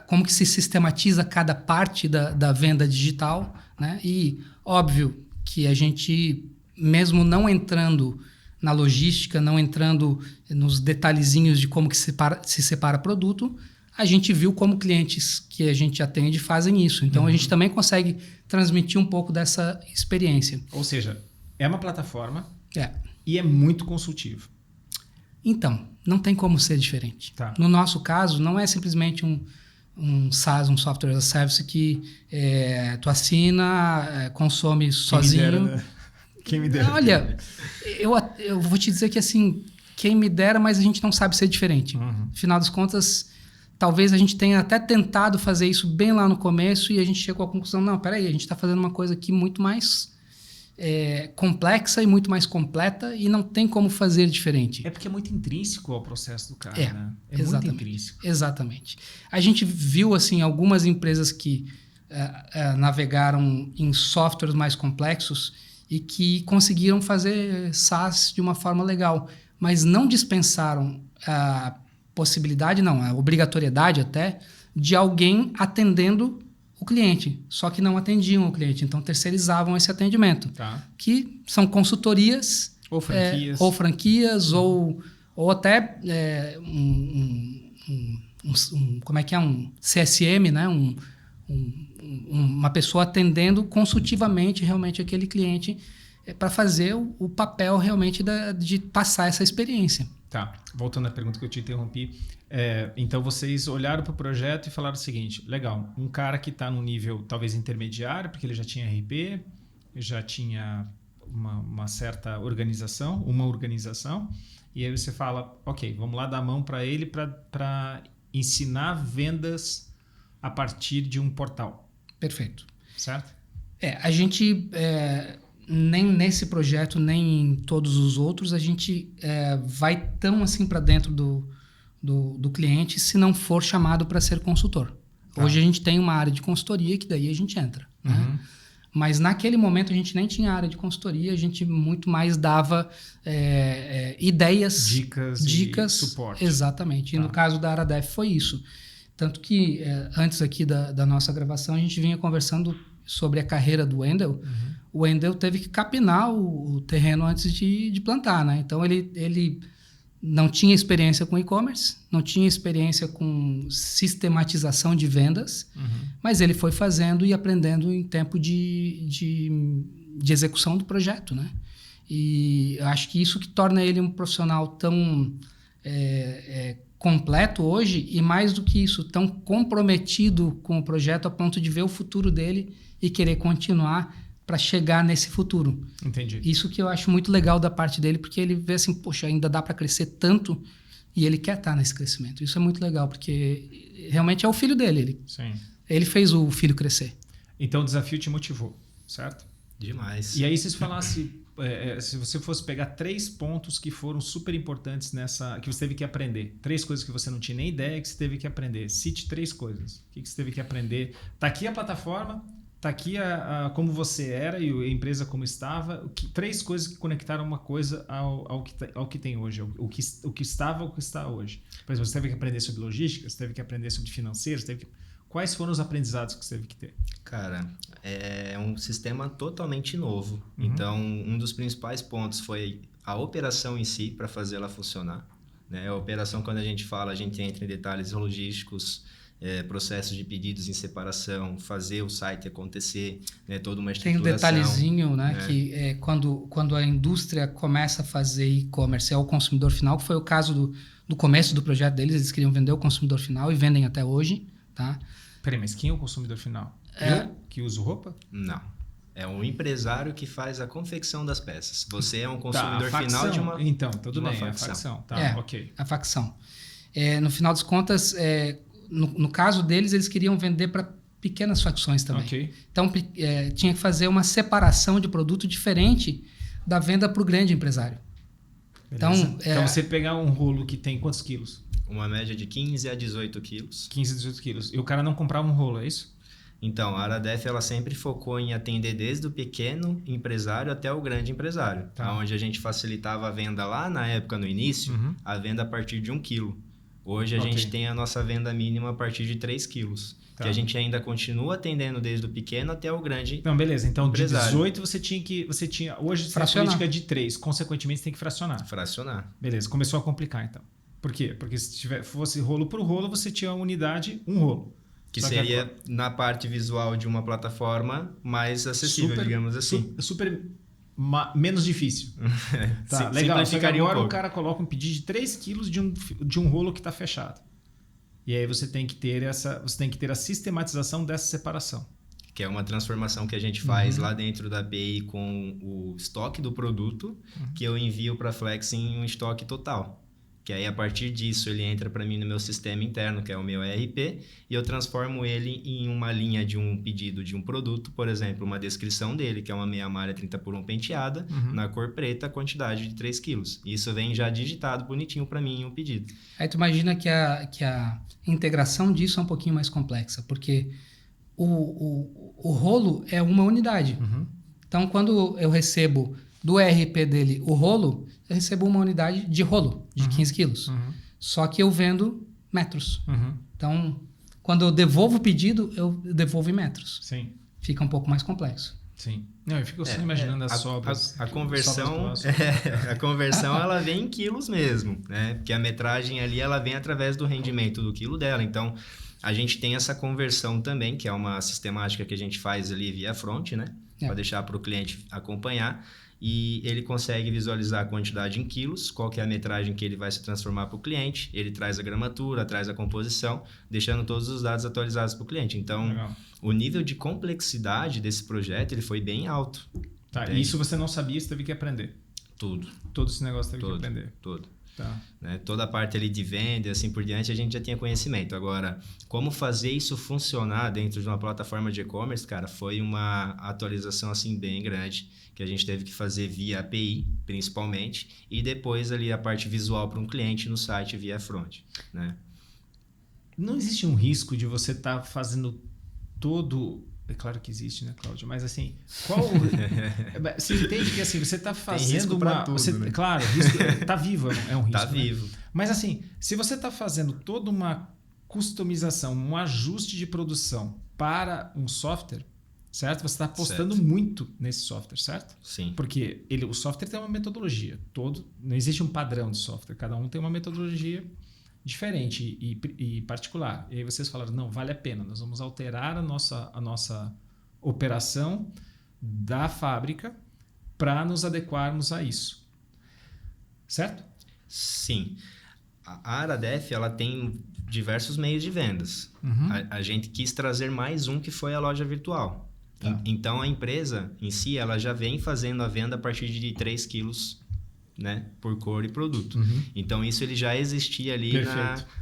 como que se sistematiza cada parte da venda digital, né? E óbvio que a gente, mesmo não entrando na logística, não entrando nos detalhezinhos de como que se separa produto, a gente viu como clientes que a gente atende fazem isso. Então, a gente também consegue transmitir um pouco dessa experiência. Ou seja, é uma plataforma É. e é muito consultivo. Então, não tem como ser diferente. Tá. No nosso caso, não é simplesmente um SaaS, um Software as a Service que tu assina, consome sozinho. Quem me dera, né? Quem me dera. Olha, eu vou te dizer que assim, quem me dera, mas a gente não sabe ser diferente. Uhum. Afinal das contas, talvez a gente tenha até tentado fazer isso bem lá no começo e a gente chegou à conclusão, não, peraí, a gente está fazendo uma coisa aqui muito mais complexa e muito mais completa e não tem como fazer diferente. É porque é muito intrínseco ao processo do cara, né? É exatamente, muito intrínseco. Exatamente. A gente viu assim algumas empresas que navegaram em softwares mais complexos e que conseguiram fazer SaaS de uma forma legal, mas não dispensaram a possibilidade, não, a obrigatoriedade até, de alguém atendendo o cliente, só que não atendiam o cliente, então terceirizavam esse atendimento, Tá. que são consultorias, Ou franquias. ou franquias, ou até como é que é, um CSM, né? Uma pessoa atendendo consultivamente realmente aquele cliente para fazer o papel realmente de passar essa experiência. Tá, voltando à pergunta que eu te interrompi. Então, vocês olharam para o projeto e falaram o seguinte, legal, um cara que está no nível talvez intermediário, porque ele já tinha RP, já tinha uma certa organização, e aí você fala, ok, vamos lá dar a mão para ele para ensinar vendas a partir de um portal. Perfeito. Certo? A gente... nem nesse projeto, nem em todos os outros, a gente vai tão assim para dentro do cliente se não for chamado para ser consultor. Hoje a gente tem uma área de consultoria que daí a gente entra, né? Mas naquele momento a gente nem tinha área de consultoria, a gente muito mais dava ideias, dicas e suporte. Exatamente. E no caso da Aradef foi isso. Tanto que antes aqui da nossa gravação a gente vinha conversando sobre a carreira do Wendel. O Wendel teve que capinar o terreno antes de plantar, né? Então ele não tinha experiência com e-commerce, não tinha experiência com sistematização de vendas, mas ele foi fazendo e aprendendo em tempo de execução do projeto, né? E acho que isso que torna ele um profissional tão completo hoje, e mais do que isso, tão comprometido com o projeto a ponto de ver o futuro dele e querer continuar para chegar nesse futuro. Entendi. Isso que eu acho muito legal da parte dele, porque ele vê assim, poxa, ainda dá para crescer tanto e ele quer estar nesse crescimento. Isso é muito legal, porque realmente é o filho dele. Ele fez o filho crescer. Então o desafio te motivou, certo? Demais. E aí se você falasse, se você fosse pegar 3 pontos que foram super importantes que você teve que aprender, 3 coisas que você não tinha nem ideia que você teve que aprender, cite 3 coisas. O que você teve que aprender? Tá aqui a plataforma, tá aqui como você era e a empresa como estava. 3 coisas que conectaram uma coisa ao que tem hoje, o que estava ao que está hoje. Por exemplo, você teve que aprender sobre logística, você teve que aprender sobre financeiro, quais foram os aprendizados que você teve que ter? Cara, é um sistema totalmente novo. Então, um dos principais pontos foi a operação em si, para fazer ela funcionar, né? A operação, quando a gente fala, a gente entra em detalhes logísticos, processos de pedidos em separação, fazer o site acontecer, né? Toda uma estruturação. Tem um detalhezinho, né? Que quando a indústria começa a fazer e-commerce ao consumidor final, que foi o caso do começo do projeto deles, eles queriam vender ao consumidor final e vendem até hoje, tá? Peraí, mas quem é o consumidor final? Eu que uso roupa? Não. É um empresário que faz a confecção das peças. Você é um consumidor final de uma Então, tudo bem, facção. a facção. Tá, ok. A facção. No final das contas, no caso deles, eles queriam vender para pequenas facções também. Okay. Então, tinha que fazer uma separação de produto diferente da venda para o grande empresário. Então, você pegar um rolo que tem quantos quilos? Uma média de 15 a 18 quilos. 15 a 18 quilos. E o cara não comprava um rolo, é isso? Então, a Aradef ela sempre focou em atender desde o pequeno empresário até o grande empresário. Tá. Onde a gente facilitava a venda lá na época, no início, a venda a partir de 1 quilo. Hoje a gente tem a nossa venda mínima a partir de 3 quilos. Tá. Que a gente ainda continua atendendo desde o pequeno até o grande Não, beleza. Então, empresário. De 18 você tinha... Hoje você tem a política de 3. Consequentemente, você tem que fracionar. Fracionar. Beleza. Começou a complicar, então. Por quê? Porque se fosse rolo por rolo, você tinha a unidade, um rolo. Que seria, na parte visual de uma plataforma, mais acessível, digamos assim. Menos difícil. Tá, legal. Simplificaria agora um pouco. O cara coloca um pedido de 3 quilos de um rolo que está fechado. E aí você tem que ter a sistematização dessa separação. Que é uma transformação que a gente faz lá dentro da API com o estoque do produto, que eu envio para a Flex em um estoque total. Que aí, a partir disso, ele entra para mim no meu sistema interno, que é o meu ERP, e eu transformo ele em uma linha de um pedido de um produto, por exemplo, uma descrição dele, que é uma meia malha 30x1 penteada, na cor preta, a quantidade de 3 quilos. Isso vem já digitado bonitinho para mim em um pedido. Aí tu imagina que a integração disso é um pouquinho mais complexa, porque o rolo é uma unidade. Então, quando eu recebo do ERP dele o rolo, eu recebo uma unidade de rolo, de 15 quilos. Só que eu vendo metros. Então, quando eu devolvo o pedido, eu devolvo em metros. Sim. Fica um pouco mais complexo. Sim. Não, eu fico só imaginando as sobras. A conversão, a conversão ela vem em quilos mesmo, né? Porque a metragem ali ela vem através do rendimento do quilo dela. Então, a gente tem essa conversão também, que é uma sistemática que a gente faz ali via front, né? Para deixar para o cliente acompanhar. E ele consegue visualizar a quantidade em quilos, qual que é a metragem que ele vai se transformar para o cliente, ele traz a gramatura, traz a composição, deixando todos os dados atualizados para o cliente. Então, o nível de complexidade desse projeto ele foi bem alto. Tá, e isso você não sabia, você teve que aprender? Tudo. Todo esse negócio teve que aprender? Todo. Tá. Né? Toda a parte ali de venda e assim por diante, a gente já tinha conhecimento. Agora, como fazer isso funcionar dentro de uma plataforma de e-commerce, cara, foi uma atualização assim bem grande, que a gente teve que fazer via API, principalmente, e depois ali a parte visual para um cliente no site via front, né? não existe um risco de você estar fazendo todo... É claro que existe, né, Cláudio? Mas assim, você entende que assim, você está fazendo risco pra tudo, né? Claro, risco, tá vivo, é um risco. Tá vivo. Né? Mas assim, se você está fazendo toda uma customização, um ajuste de produção para um software, certo? Você está apostando muito nesse software, certo? Sim. Porque o software tem uma metodologia. Não existe um padrão de software. Cada um tem uma metodologia diferente e particular. E aí vocês falaram, não, vale a pena. Nós vamos alterar a nossa operação da fábrica para nos adequarmos a isso. Certo? Sim. A Aradef, ela tem diversos meios de vendas. Uhum. A gente quis trazer mais um, que foi a loja virtual. Tá. Então, a empresa em si, ela já vem fazendo a venda a partir de 3 quilos, né, por cor e produto. Uhum. Então, isso ele já existia ali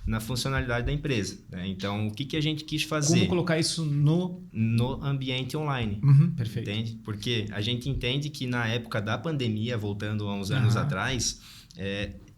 na funcionalidade da empresa. Né? Então, o que a gente quis fazer? Como colocar isso no ambiente online. Uhum. Perfeito. Entende? Porque a gente entende que na época da pandemia, voltando a uns anos atrás,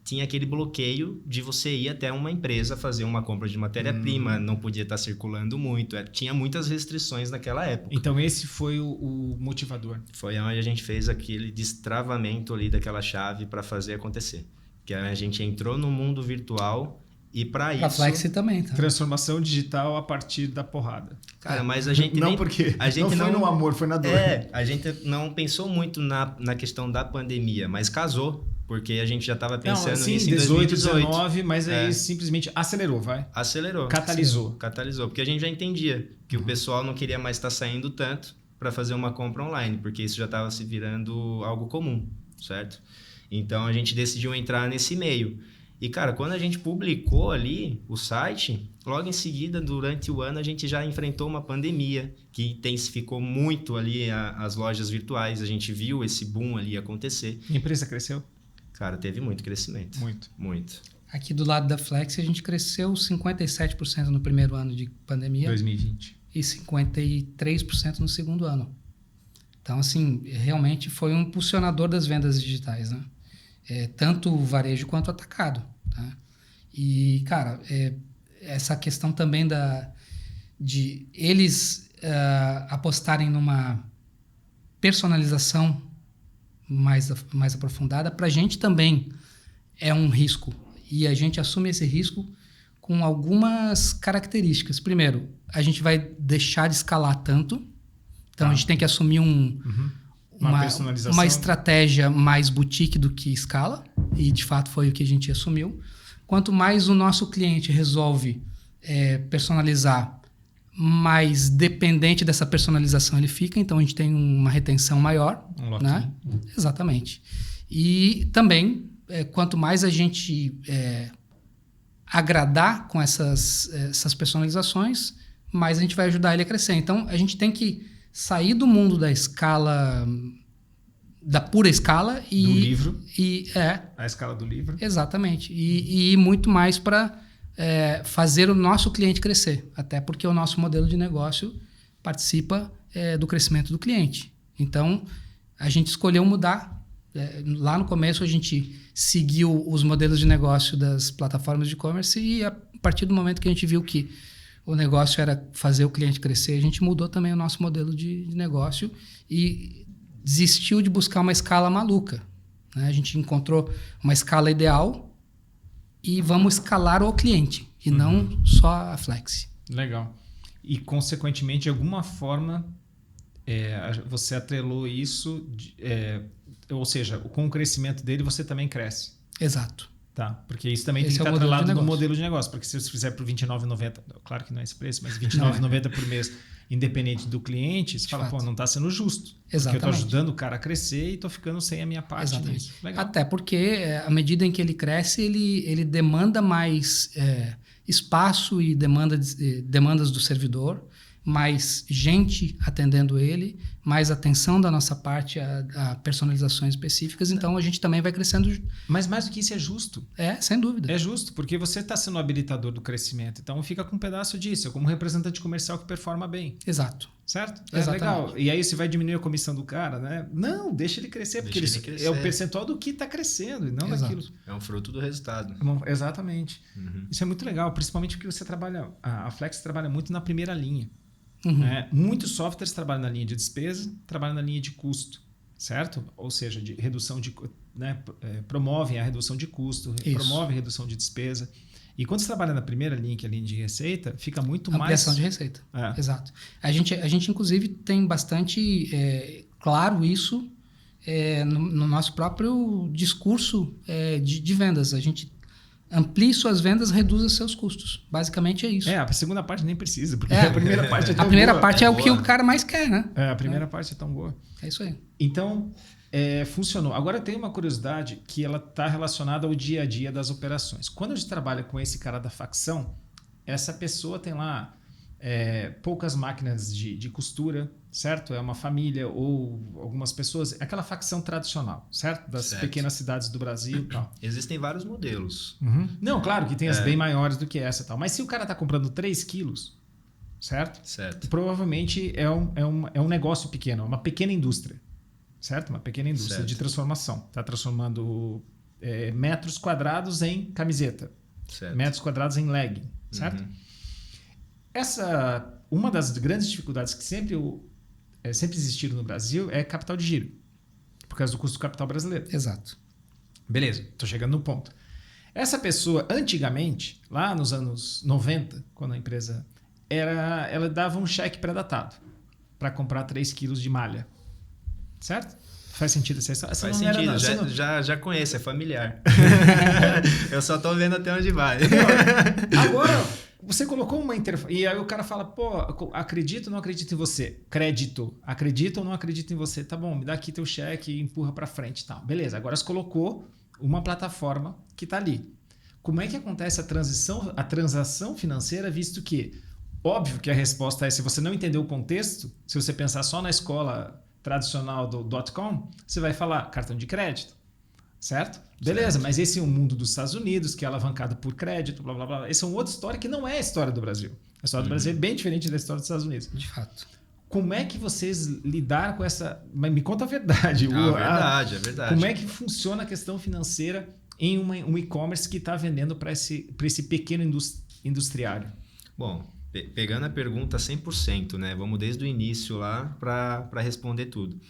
tinha aquele bloqueio de você ir até uma empresa fazer uma compra de matéria-prima, não podia estar circulando muito, tinha muitas restrições naquela época. Então esse foi o motivador. Foi onde a gente fez aquele destravamento ali daquela chave para fazer acontecer. Que a gente entrou no mundo virtual e para isso... A Flexi também, tá? Transformação digital a partir da porrada. Cara, mas a gente não nem... porque a gente não foi no amor, foi na dor. A gente não pensou muito na questão da pandemia, mas casou. Porque a gente já estava pensando nisso em 18, 2018. 19, mas aí simplesmente acelerou, vai? Acelerou. Catalisou. Sim, catalisou. Porque a gente já entendia que o pessoal não queria mais estar saindo tanto para fazer uma compra online, porque isso já estava se virando algo comum, certo? Então, a gente decidiu entrar nesse meio. E, cara, quando a gente publicou ali o site, logo em seguida, durante o ano, a gente já enfrentou uma pandemia que intensificou muito ali as lojas virtuais. A gente viu esse boom ali acontecer. A empresa cresceu? Cara, teve muito crescimento. Muito. Aqui do lado da Flex, a gente cresceu 57% no primeiro ano de pandemia. 2020. E 53% no segundo ano. Então, assim, realmente foi um impulsionador das vendas digitais, né? Tanto o varejo quanto o atacado. Tá? E, cara, essa questão também de eles apostarem numa personalização mais aprofundada, para a gente também é um risco. E a gente assume esse risco com algumas características. Primeiro, a gente vai deixar de escalar tanto. Então, a gente tem que assumir uma estratégia mais boutique do que escala. E, de fato, foi o que a gente assumiu. Quanto mais o nosso cliente resolve personalizar, mais dependente dessa personalização ele fica. Então, a gente tem uma retenção maior. Né? Exatamente. E também, quanto mais a gente agradar com essas personalizações, mais a gente vai ajudar ele a crescer. Então, a gente tem que sair do mundo da escala, da pura escala e... Do livro. A escala do livro. Exatamente. E ir muito mais para fazer o nosso cliente crescer. Até porque o nosso modelo de negócio participa do crescimento do cliente. Então, a gente escolheu mudar. Lá no começo, a gente seguiu os modelos de negócio das plataformas de e-commerce e a partir do momento que a gente viu que o negócio era fazer o cliente crescer, a gente mudou também o nosso modelo de negócio e desistiu de buscar uma escala maluca. Né? A gente encontrou uma escala ideal e vamos escalar o cliente e não só a Flexi. Legal. E, consequentemente, de alguma forma, você atrelou isso, ou seja, com o crescimento dele, você também cresce. Exato. Tá, porque isso também tem que estar atrelado no modelo de negócio. Porque se você fizer por R$29,90, claro que não é esse preço, mas R$29,90 por mês, independente do cliente, você fala, não está sendo justo. Exatamente. Porque eu estou ajudando o cara a crescer e estou ficando sem a minha parte. Exatamente. Disso. Legal. Até porque, à medida em que ele cresce, ele demanda mais espaço e demandas do servidor, mais gente atendendo ele, mais atenção da nossa parte a personalizações específicas. Então, a gente também vai crescendo. Mas mais do que isso, é justo. Sem dúvida. É justo, porque você está sendo o habilitador do crescimento. Então, fica com um pedaço disso. É como um representante comercial que performa bem. Exato. Certo? Exatamente. Legal. E aí você vai diminuir a comissão do cara, né? Não, deixa ele crescer, porque Deixa ele crescer. é o percentual do que está crescendo e não Exato. daquilo. É um fruto do resultado. Exatamente. Uhum. Isso é muito legal, principalmente porque você trabalha. A Flex trabalha muito na primeira linha. Uhum. Né? Muitos softwares trabalham na linha de despesa, trabalham na linha de custo, certo? Ou seja, de redução de, né? Promovem a redução de custo, Isso. promovem a redução de despesa. E quando você trabalha na primeira linha, que é a linha de receita, fica muito Ampliação mais... de receita. É. Exato. A gente, inclusive, tem bastante claro isso no nosso próprio discurso de vendas. A gente amplia suas vendas, reduz seus custos. Basicamente é isso. A segunda parte nem precisa, porque a primeira parte é tão A primeira boa. parte é o boa. que o cara mais quer, né? A primeira parte é tão boa. É isso aí. Então, funcionou. Agora tem uma curiosidade que ela está relacionada ao dia a dia das operações. Quando a gente trabalha com esse cara da facção, essa pessoa tem lá poucas máquinas de costura, certo? É uma família ou algumas pessoas. Aquela facção tradicional, certo? Das pequenas cidades do Brasil e tal. Existem vários modelos. Uhum. Não, claro que tem as bem maiores do que essa e tal. Mas se o cara está comprando 3 quilos, certo? Certo. Provavelmente é um negócio pequeno, uma pequena indústria. Certo? Uma pequena indústria Certo. de transformação. Está transformando metros quadrados em camiseta. Certo. Metros quadrados em legging. Certo? Uhum. Uma das grandes dificuldades que sempre existiram no Brasil é capital de giro. Por causa do custo do capital brasileiro. Exato. Beleza, estou chegando no ponto. Essa pessoa, antigamente, lá nos anos 90, quando a empresa ela dava um cheque pré-datado para comprar 3 quilos de malha. Certo? Faz sentido essa história? Faz sentido, já conheço, é familiar. Eu só tô vendo até onde vai. Agora, você colocou uma interface. E aí o cara fala, pô, acredito ou não acredito em você? Crédito. Acredito ou não acredito em você? Tá bom, me dá aqui teu cheque e empurra para frente e tal. Beleza, agora você colocou uma plataforma que tá ali. Como é que acontece a transação financeira, visto que, óbvio que a resposta é, se você não entender o contexto, se você pensar só na escola tradicional do .com, você vai falar cartão de crédito, certo? Beleza, Certo. mas esse é o mundo dos Estados Unidos, que é alavancado por crédito, blá, blá, blá. Esse é uma outra história que não é a história do Brasil. A história do Brasil é bem diferente da história dos Estados Unidos. De fato. Como é que vocês lidaram com essa... Mas me conta a verdade. É verdade. Como é que funciona a questão financeira em um e-commerce que está vendendo para esse pequeno industriário? Bom, pegando a pergunta 100%, né? Vamos desde o início lá para responder tudo.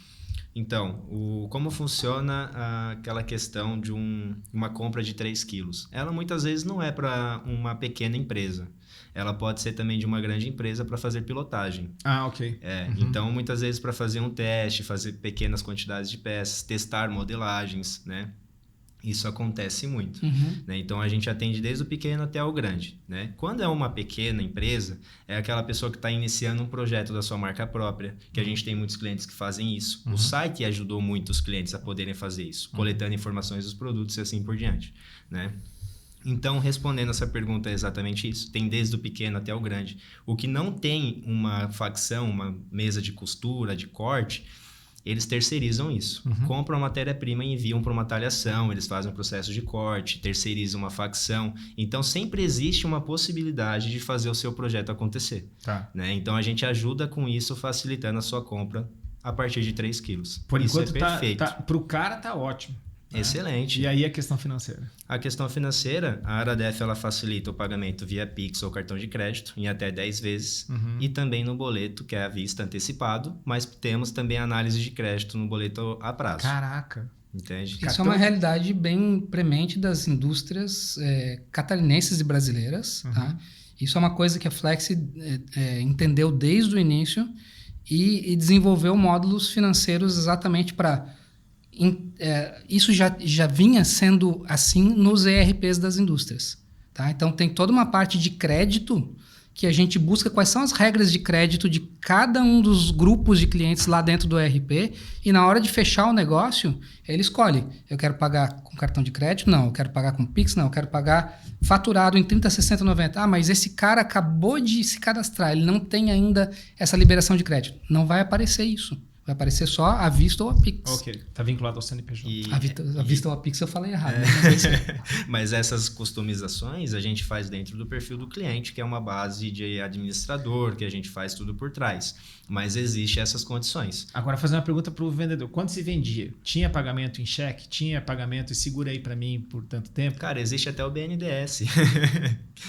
Então, como funciona aquela questão de uma compra de 3 quilos? Ela muitas vezes não é para uma pequena empresa. Ela pode ser também de uma grande empresa para fazer pilotagem. Ah, ok. Então, muitas vezes para fazer um teste, fazer pequenas quantidades de peças, testar modelagens, né? Isso acontece muito. Né? Então, a gente atende desde o pequeno até o grande. Né? Quando é uma pequena empresa, é aquela pessoa que está iniciando um projeto da sua marca própria, que a gente tem muitos clientes que fazem isso. O site ajudou muito os clientes a poderem fazer isso, coletando informações dos produtos e assim por diante. Né? Então, respondendo essa pergunta, é exatamente isso. Tem desde o pequeno até o grande. O que não tem uma facção, uma mesa de costura, de corte, eles terceirizam isso. Compram a matéria-prima e enviam para uma talhação, eles fazem um processo de corte, terceirizam uma facção. Então, sempre existe uma possibilidade de fazer o seu projeto acontecer. Tá. Né? Então, a gente ajuda com isso, facilitando a sua compra a partir de 3 quilos. Por isso enquanto, é perfeito. para o cara tá ótimo. Né? Excelente. E aí a questão financeira? A questão financeira, a Aradef ela facilita o pagamento via Pix ou cartão de crédito em até 10 vezes e também no boleto, que é à vista antecipado, mas temos também análise de crédito no boleto a prazo. Caraca! Entende? Isso é uma realidade bem premente das indústrias catarinenses e brasileiras. Tá? Isso é uma coisa que a Flex entendeu desde o início e desenvolveu módulos financeiros exatamente para... isso já vinha sendo assim nos ERPs das indústrias. Tá? Então, tem toda uma parte de crédito que a gente busca quais são as regras de crédito de cada um dos grupos de clientes lá dentro do ERP e na hora de fechar o negócio, ele escolhe. Eu quero pagar com cartão de crédito? Não. Eu quero pagar com Pix? Não. Eu quero pagar faturado em 30, 60, 90. Ah, mas esse cara acabou de se cadastrar, ele não tem ainda essa liberação de crédito. Não vai aparecer isso. Vai aparecer só a Vista ou a Pix. Ok, tá vinculado ao CNPJ. A Vista ou a Pix eu falei errado. Né? Mas essas customizações a gente faz dentro do perfil do cliente, que é uma base de administrador, que a gente faz tudo por trás. Mas existe essas condições. Agora, fazer uma pergunta para o vendedor. Quando se vendia? Tinha pagamento em cheque? Tinha pagamento e segura aí para mim por tanto tempo? Cara, existe até o BNDES,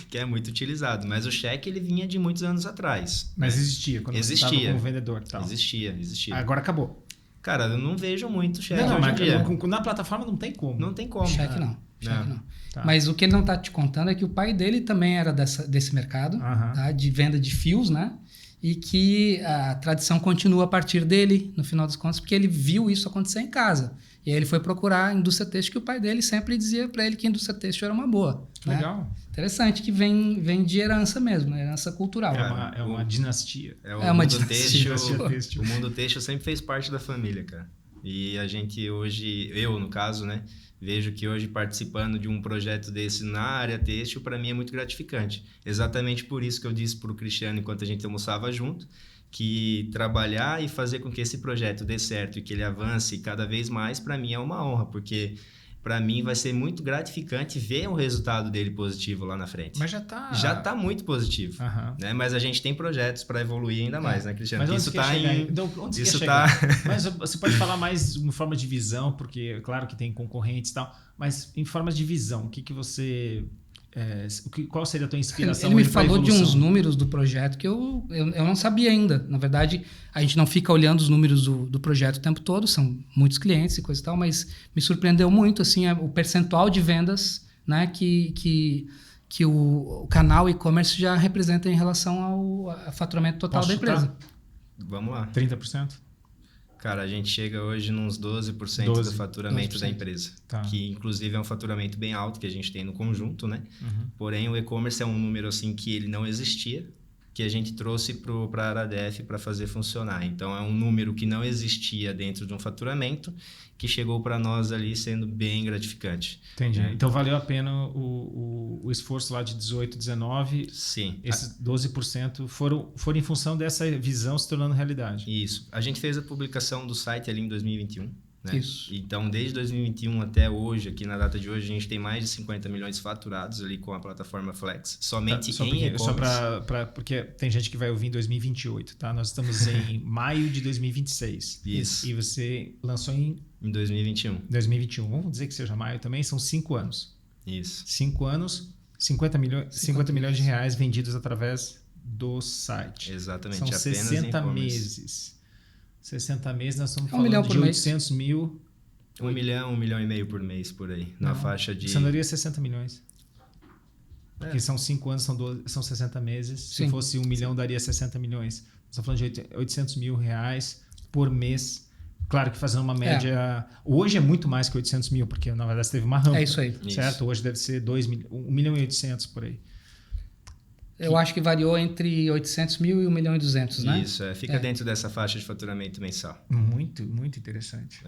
que é muito utilizado. Mas o cheque, ele vinha de muitos anos atrás. Mas né? existia quando você estava como vendedor e tal? Existia. Agora acabou. Cara, eu não vejo muito cheque Não, hoje em mas dia. na plataforma não tem como. Não tem como. Cheque não. Cheque não. Tá. Mas o que ele não está te contando é que o pai dele também era desse mercado, tá? De venda de fios, né? E que a tradição continua a partir dele, no final das contas, porque ele viu isso acontecer em casa. E aí ele foi procurar a indústria têxtil, que o pai dele sempre dizia para ele que a indústria têxtil era uma boa. Legal. Né? Interessante, que vem de herança mesmo, né? Herança cultural. É uma dinastia. É uma dinastia. O mundo têxtil sempre fez parte da família, cara. E a gente hoje, eu no caso, né? Vejo que hoje participando de um projeto desse na área têxtil, para mim é muito gratificante. Exatamente por isso que eu disse para o Cristiano, enquanto a gente almoçava junto, que trabalhar e fazer com que esse projeto dê certo e que ele avance cada vez mais, para mim é uma honra, porque para mim vai ser muito gratificante ver o resultado dele positivo lá na frente. Mas já tá... Já tá muito positivo. Né? Mas a gente tem projetos para evoluir ainda mais, né, Cristiano? Mas isso tá em... Então, onde isso quer tá... chegar? Mas você pode falar mais em forma de visão, porque claro que tem concorrentes e tal, mas em forma de visão, o que você... qual seria a tua inspiração? Ele me falou de uns números do projeto que eu não sabia ainda. Na verdade, a gente não fica olhando os números do projeto o tempo todo, são muitos clientes e coisa e tal, mas me surpreendeu muito assim, o percentual de vendas, né, que o canal e-commerce já representa em relação ao faturamento total da empresa. Vamos lá. 30%? Cara, a gente chega hoje nos 12% do faturamento 12%. da empresa. Tá. Que, inclusive, é um faturamento bem alto que a gente tem no conjunto, né? Porém, o e-commerce é um número, assim, que ele não existia, que a gente trouxe para a Aradef para fazer funcionar. Então, é um número que não existia dentro de um faturamento, que chegou para nós ali sendo bem gratificante. Entendi. Então, valeu a pena o esforço lá de 18, 19. Sim. Esses 12% foram em função dessa visão se tornando realidade. Isso. A gente fez a publicação do site ali em 2021. Né? Isso. Então, desde 2021 até hoje, aqui na data de hoje, a gente tem mais de 50 milhões faturados ali com a plataforma Flex, somente em e-commerce. Só porque tem gente que vai ouvir em 2028, tá? Nós estamos em maio de 2026. Isso. E você lançou em 2021. 2021. Vamos dizer que seja maio também, são 5 anos. Isso. 5 anos, 50 milhões de reais vendidos através do site. Exatamente. São apenas 60 meses. 60 meses, nós estamos $1 milhão falando de 800 mil. 1 milhão e meio por mês, por aí. Na faixa de... Você não daria 60 milhões. Porque são 5 anos, são 60 meses. Sim. Se fosse 1 milhão, daria 60 milhões. Nós estamos falando de 800 mil reais por mês. Claro que fazendo uma média... Hoje é muito mais que 800 mil, porque na verdade teve uma rampa. É isso aí. Certo? Isso. Hoje deve ser 1 milhão e 800 por aí. Eu acho que variou entre 800 mil e 1 milhão e 200, né? Isso, fica dentro dessa faixa de faturamento mensal. Muito, muito interessante.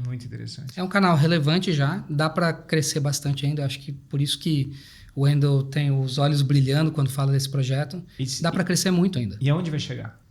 Muito interessante. É um canal relevante já, dá para crescer bastante ainda. Acho que por isso que o Wendel tem os olhos brilhando quando fala desse projeto. Dá para crescer muito ainda. E aonde vai chegar?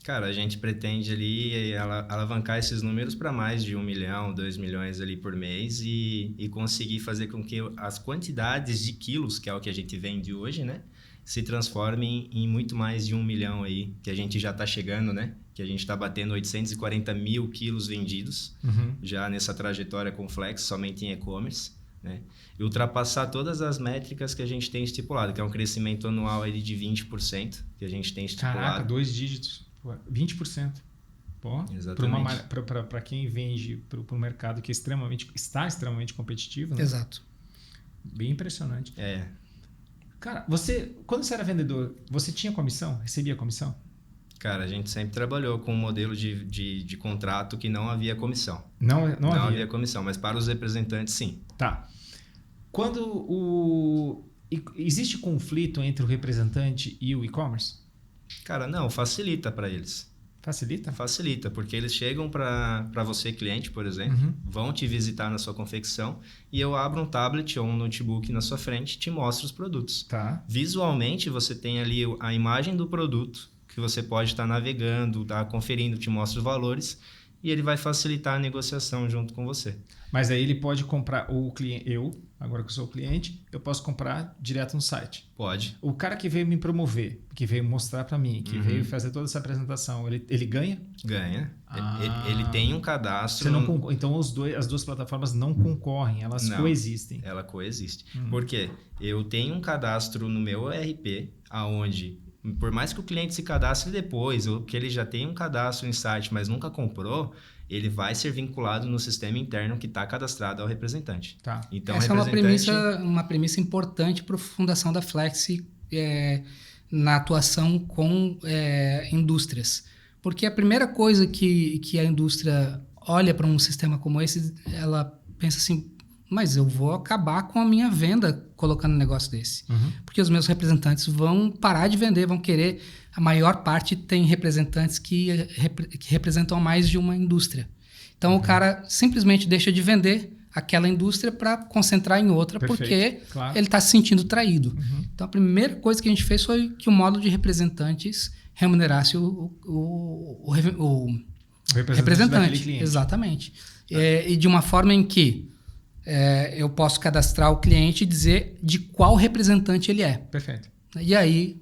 Cara, a gente pretende ali alavancar esses números para mais de 1 milhão, 2 milhões ali por mês e conseguir fazer com que as quantidades de quilos, que é o que a gente vende hoje, né, se transformem em muito mais de 1 milhão aí, que a gente já está chegando, né? Que a gente está batendo 840 mil quilos vendidos já nessa trajetória com Flex, somente em e-commerce. Né? E ultrapassar todas as métricas que a gente tem estipulado, que é um crescimento anual aí de 20% que a gente tem estipulado. Caraca, 2 dígitos. 20%. Pô, exatamente. Para quem vende para o mercado que está extremamente competitivo. Né? Exato. Bem impressionante. Cara, quando você era vendedor, você tinha comissão? Recebia comissão? Cara, a gente sempre trabalhou com um modelo de contrato que não havia comissão. Não havia comissão, mas para os representantes, sim. Tá. Existe conflito entre o representante e o e-commerce? Cara, não, facilita para eles. Facilita? Facilita, porque eles chegam para você, cliente, por exemplo, vão te visitar na sua confecção e eu abro um tablet ou um notebook na sua frente e te mostro os produtos. Tá. Visualmente, você tem ali a imagem do produto, que você pode estar navegando, tá conferindo, te mostra os valores e ele vai facilitar a negociação junto com você. Mas aí ele pode comprar, o cliente, agora que eu sou o cliente, eu posso comprar direto no site. Pode. O cara que veio me promover, que veio mostrar para mim, que veio fazer toda essa apresentação, ele ganha? Ganha. Ele tem um cadastro... Então as duas plataformas não concorrem, elas coexistem. Ela coexiste. Por quê? Eu tenho um cadastro no meu ERP, aonde, por mais que o cliente se cadastre depois, ou que ele já tenha um cadastro em site, mas nunca comprou, ele vai ser vinculado no sistema interno que está cadastrado ao representante. Tá. Então, essa é uma premissa importante para a fundação da Flexi na atuação com indústrias. Porque a primeira coisa que a indústria olha para um sistema como esse, ela pensa assim, mas eu vou acabar com a minha venda colocando um negócio desse. Porque os meus representantes vão parar de vender, vão querer... A maior parte tem representantes que representam mais de uma indústria. Então, o cara simplesmente deixa de vender aquela indústria para concentrar em outra. Perfeito, porque ele está se sentindo traído. Então, a primeira coisa que a gente fez foi que o módulo de representantes remunerasse o representante. Exatamente. E de uma forma em que eu posso cadastrar o cliente e dizer de qual representante ele é. Perfeito. E aí,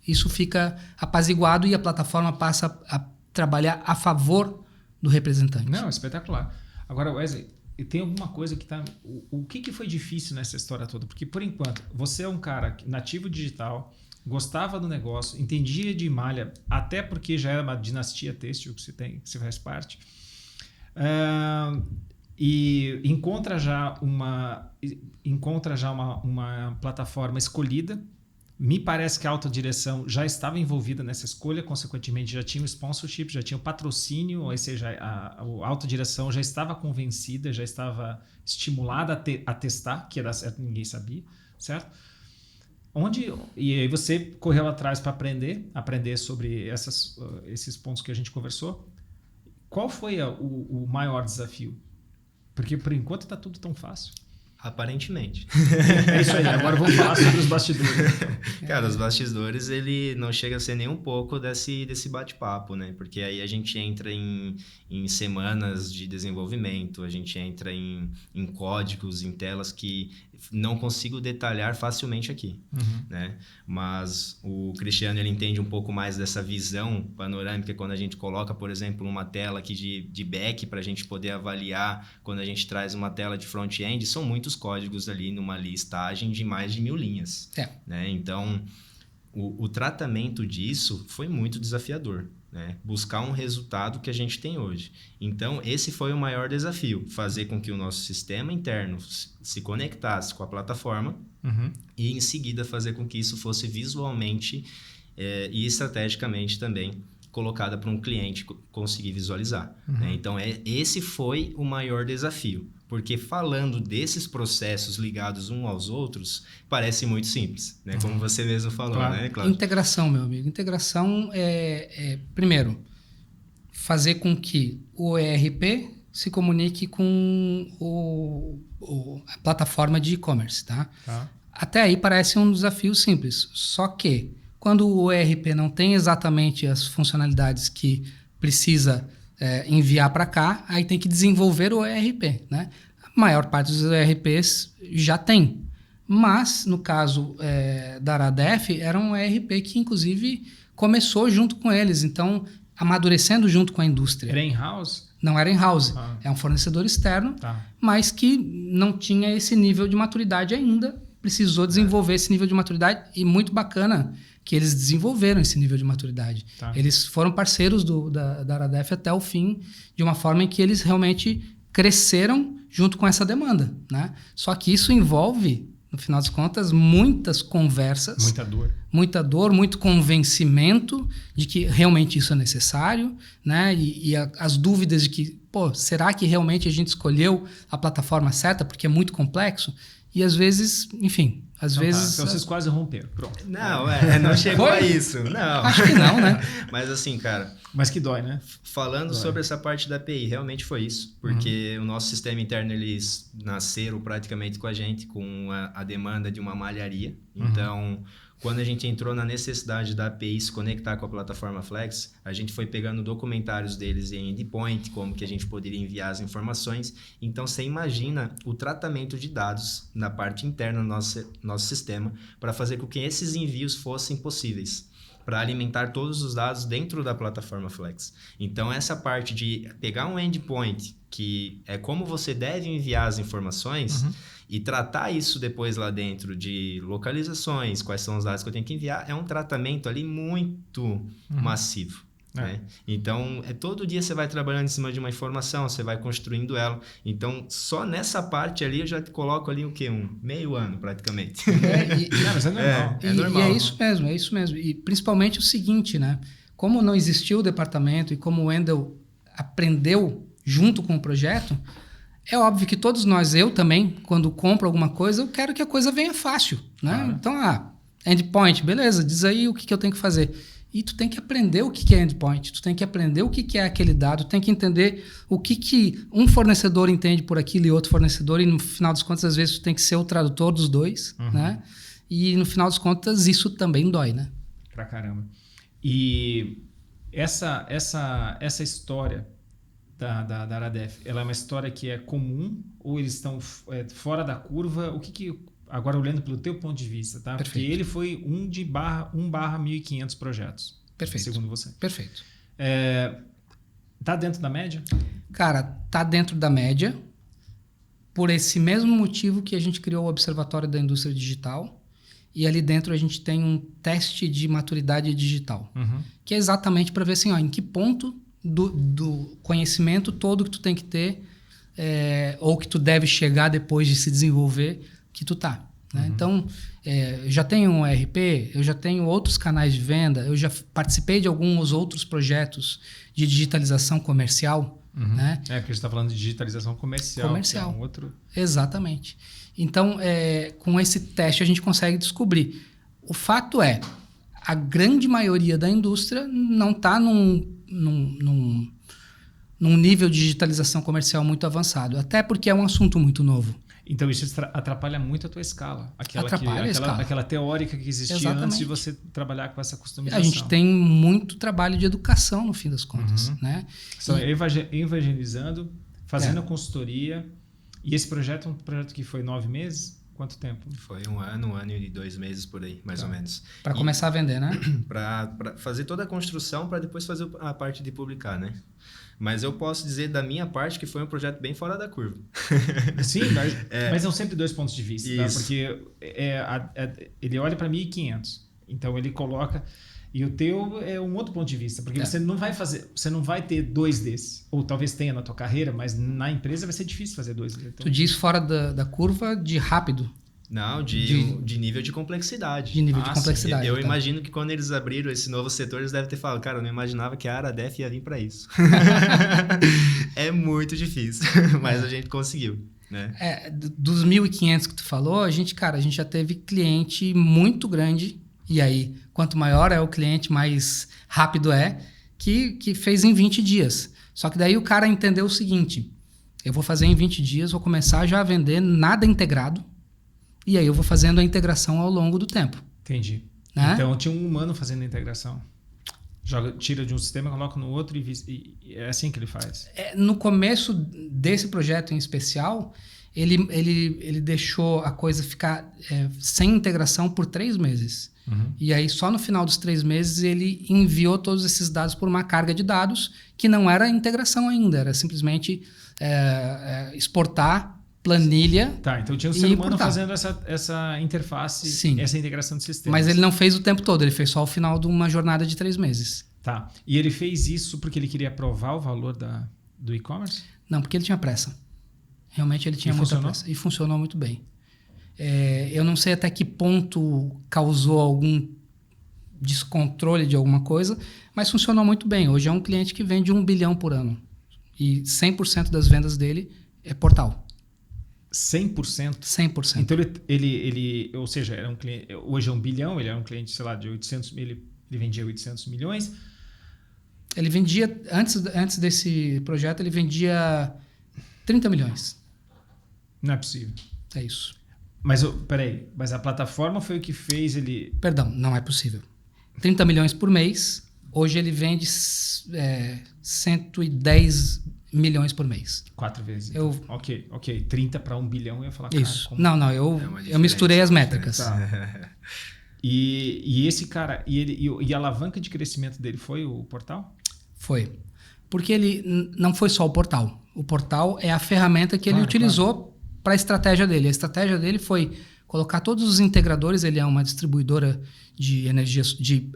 isso fica apaziguado e a plataforma passa a trabalhar a favor do representante. Não, espetacular. Agora, Wesley, tem alguma coisa que está... O que foi difícil nessa história toda? Porque, por enquanto, você é um cara nativo digital, gostava do negócio, entendia de malha, até porque já era uma dinastia têxtil que você faz parte, e encontra já uma plataforma escolhida. Me parece que a autodireção já estava envolvida nessa escolha, consequentemente já tinha o sponsorship, já tinha o patrocínio, ou seja, a autodireção já estava convencida, já estava estimulada a testar, que ia dar certo, ninguém sabia, certo? E aí você correu atrás para aprender sobre esses pontos que a gente conversou. Qual foi o maior desafio? Porque por enquanto está tudo tão fácil. Aparentemente. É isso aí, agora vamos falar sobre os bastidores. Cara, os bastidores, ele não chega a ser nem um pouco desse bate-papo, né? Porque aí a gente entra em semanas de desenvolvimento, a gente entra em códigos, em telas que não consigo detalhar facilmente aqui, né? Mas o Cristiano, ele entende um pouco mais dessa visão panorâmica quando a gente coloca, por exemplo, uma tela aqui de back para a gente poder avaliar, quando a gente traz uma tela de front-end, são muitos códigos ali numa listagem de mais de 1000 linhas, né? Então, o tratamento disso foi muito desafiador, né? Buscar um resultado que a gente tem hoje. Então, esse foi o maior desafio, fazer com que o nosso sistema interno se conectasse com a plataforma e, em seguida, fazer com que isso fosse visualmente e estrategicamente também colocada para um cliente conseguir visualizar, né? Então, esse foi o maior desafio. Porque falando desses processos ligados uns aos outros, parece muito simples, né? Como você mesmo falou, né, Cláudio? Integração, meu amigo. Integração primeiro, fazer com que o ERP se comunique com a plataforma de e-commerce, tá? Até aí parece um desafio simples. Só que, quando o ERP não tem exatamente as funcionalidades que precisa enviar para cá, aí tem que desenvolver o ERP, né? A maior parte dos ERPs já tem, mas no caso da Aradef era um ERP que inclusive começou junto com eles, então amadurecendo junto com a indústria. Era in-house? Não era in-house, é um fornecedor externo, mas que não tinha esse nível de maturidade ainda, precisou desenvolver esse nível de maturidade e muito bacana que eles desenvolveram esse nível de maturidade. Eles foram parceiros da Aradef até o fim, de uma forma em que eles realmente cresceram junto com essa demanda, né? Só que isso envolve, no final das contas, muitas conversas. Muita dor, muito convencimento de que realmente isso é necessário, né? E as dúvidas de que, será que realmente a gente escolheu a plataforma certa porque é muito complexo? E às vezes, enfim, Às Então, vezes... então vocês quase romperam. Pronto. Não, não chegou a isso. Não. Acho que não, né? Mas assim, cara, Mas que dói, né? falando sobre essa parte da API, realmente foi isso. Porque o nosso sistema interno, eles nasceram praticamente com a gente, com a demanda de uma malharia. Então, quando a gente entrou na necessidade da API se conectar com a plataforma Flex, a gente foi pegando documentários deles em endpoint, como que a gente poderia enviar as informações. Então, você imagina o tratamento de dados na parte interna do nosso sistema para fazer com que esses envios fossem possíveis, para alimentar todos os dados dentro da plataforma Flex. Então, essa parte de pegar um endpoint, que é como você deve enviar as informações, e tratar isso depois lá dentro de localizações, quais são os dados que eu tenho que enviar, é um tratamento ali muito massivo. Né? Então, todo dia você vai trabalhando em cima de uma informação, você vai construindo ela. Então, só nessa parte ali eu já te coloco ali o quê? Meio ano, praticamente. Não, mas é normal. É normal. E é isso mesmo. E principalmente o seguinte, né? Como não existiu o departamento e como o Wendel aprendeu junto com o projeto, é óbvio que todos nós, eu também, quando compro alguma coisa, eu quero que a coisa venha fácil, né? Então, endpoint, beleza, diz aí o que eu tenho que fazer. E tu tem que aprender o que é endpoint, tu tem que aprender o que é aquele dado, tu tem que entender o que um fornecedor entende por aquilo e outro fornecedor, e no final das contas, às vezes, tu tem que ser o tradutor dos dois, né? E no final das contas, isso também dói, né? Pra caramba. E essa história da Aradef, ela é uma história que é comum ou eles estão fora da curva? O que agora olhando pelo teu ponto de vista, tá? Perfeito. Porque ele foi 1/1/1500 projetos. Perfeito. Segundo você. Perfeito. Tá dentro da média? Cara, tá dentro da média por esse mesmo motivo que a gente criou o Observatório da Indústria Digital e ali dentro a gente tem um teste de maturidade digital, que é exatamente para ver assim, em que ponto do conhecimento todo que tu tem que ter ou que tu deve chegar depois de se desenvolver que tu tá. Né? Então, eu já tenho um ERP, eu já tenho outros canais de venda, eu já participei de alguns outros projetos de digitalização comercial. Né? Porque a gente está falando de digitalização comercial. Que é um outro... Exatamente. Então, com esse teste a gente consegue descobrir. O fato é, a grande maioria da indústria não está num nível de digitalização comercial muito avançado, até porque é um assunto muito novo. Então isso atrapalha muito a tua escala. Escala. Aquela teórica que existia antes de você trabalhar com essa customização. A gente tem muito trabalho de educação no fim das contas. Né? Só evangelizando, fazendo consultoria. E esse projeto é um projeto que foi 9 meses? Quanto tempo? Foi 1 ano e 2 meses por aí, mais ou menos. Para começar a vender, né? Para fazer toda a construção, para depois fazer a parte de publicar, né? Mas eu posso dizer da minha parte que foi um projeto bem fora da curva. Sim, mas são sempre dois pontos de vista, tá? Porque ele olha para 1.500, então ele coloca... E o teu é um outro ponto de vista, porque você não vai ter 2 desses. Ou talvez tenha na tua carreira, mas na empresa vai ser difícil fazer 2 desses. Então... Tu diz fora da curva de rápido. Não, de nível de complexidade. De nível de complexidade. Eu imagino que quando eles abriram esse novo setor, eles devem ter falado, cara, eu não imaginava que a Aradef ia vir para isso. É muito difícil, mas a gente conseguiu. Né? Dos 1.500 que tu falou, a gente já teve cliente muito grande. E aí, quanto maior é o cliente, mais rápido que fez em 20 dias. Só que daí o cara entendeu o seguinte, eu vou fazer em 20 dias, vou começar já a vender nada integrado, e aí eu vou fazendo a integração ao longo do tempo. Entendi. Né? Então tinha um humano fazendo a integração. Tira de um sistema, coloca no outro e é assim que ele faz. No começo desse projeto em especial, ele deixou a coisa ficar sem integração por 3 meses. E aí, só no final dos 3 meses, ele enviou todos esses dados por uma carga de dados que não era integração ainda, era simplesmente exportar planilha. Tá, então tinha um ser humano fazendo essa interface, sim, essa integração de sistemas. Mas ele não fez o tempo todo, ele fez só o final de uma jornada de 3 meses. Tá, e ele fez isso porque ele queria provar o valor do e-commerce? Não, porque ele tinha pressa. Realmente ele tinha muita pressa. E funcionou muito bem. Eu não sei até que ponto causou algum descontrole de alguma coisa, mas funcionou muito bem. Hoje é um cliente que vende 1 bilhão por ano. E 100% das vendas dele é portal. 100%? 100%. Então ou seja, era um cliente, hoje é 1 bilhão, ele era um cliente, sei lá, de 800 mil, ele vendia 800 milhões. Ele vendia, antes desse projeto, ele vendia 30 milhões. Não é possível. É isso. Mas, peraí, mas a plataforma foi o que fez ele... Perdão, não é possível. 30 milhões por mês, hoje ele vende 110 milhões por mês. 4 vezes. Então. Ok. 30 para 1 bilhão, eu ia falar, isso. Cara, não, eu misturei as métricas. Tá. E esse cara, e a alavanca de crescimento dele foi o portal? Foi. Porque ele não foi só o portal. O portal é a ferramenta que ele utilizou para a estratégia dele. A estratégia dele foi colocar todos os integradores, ele é uma distribuidora de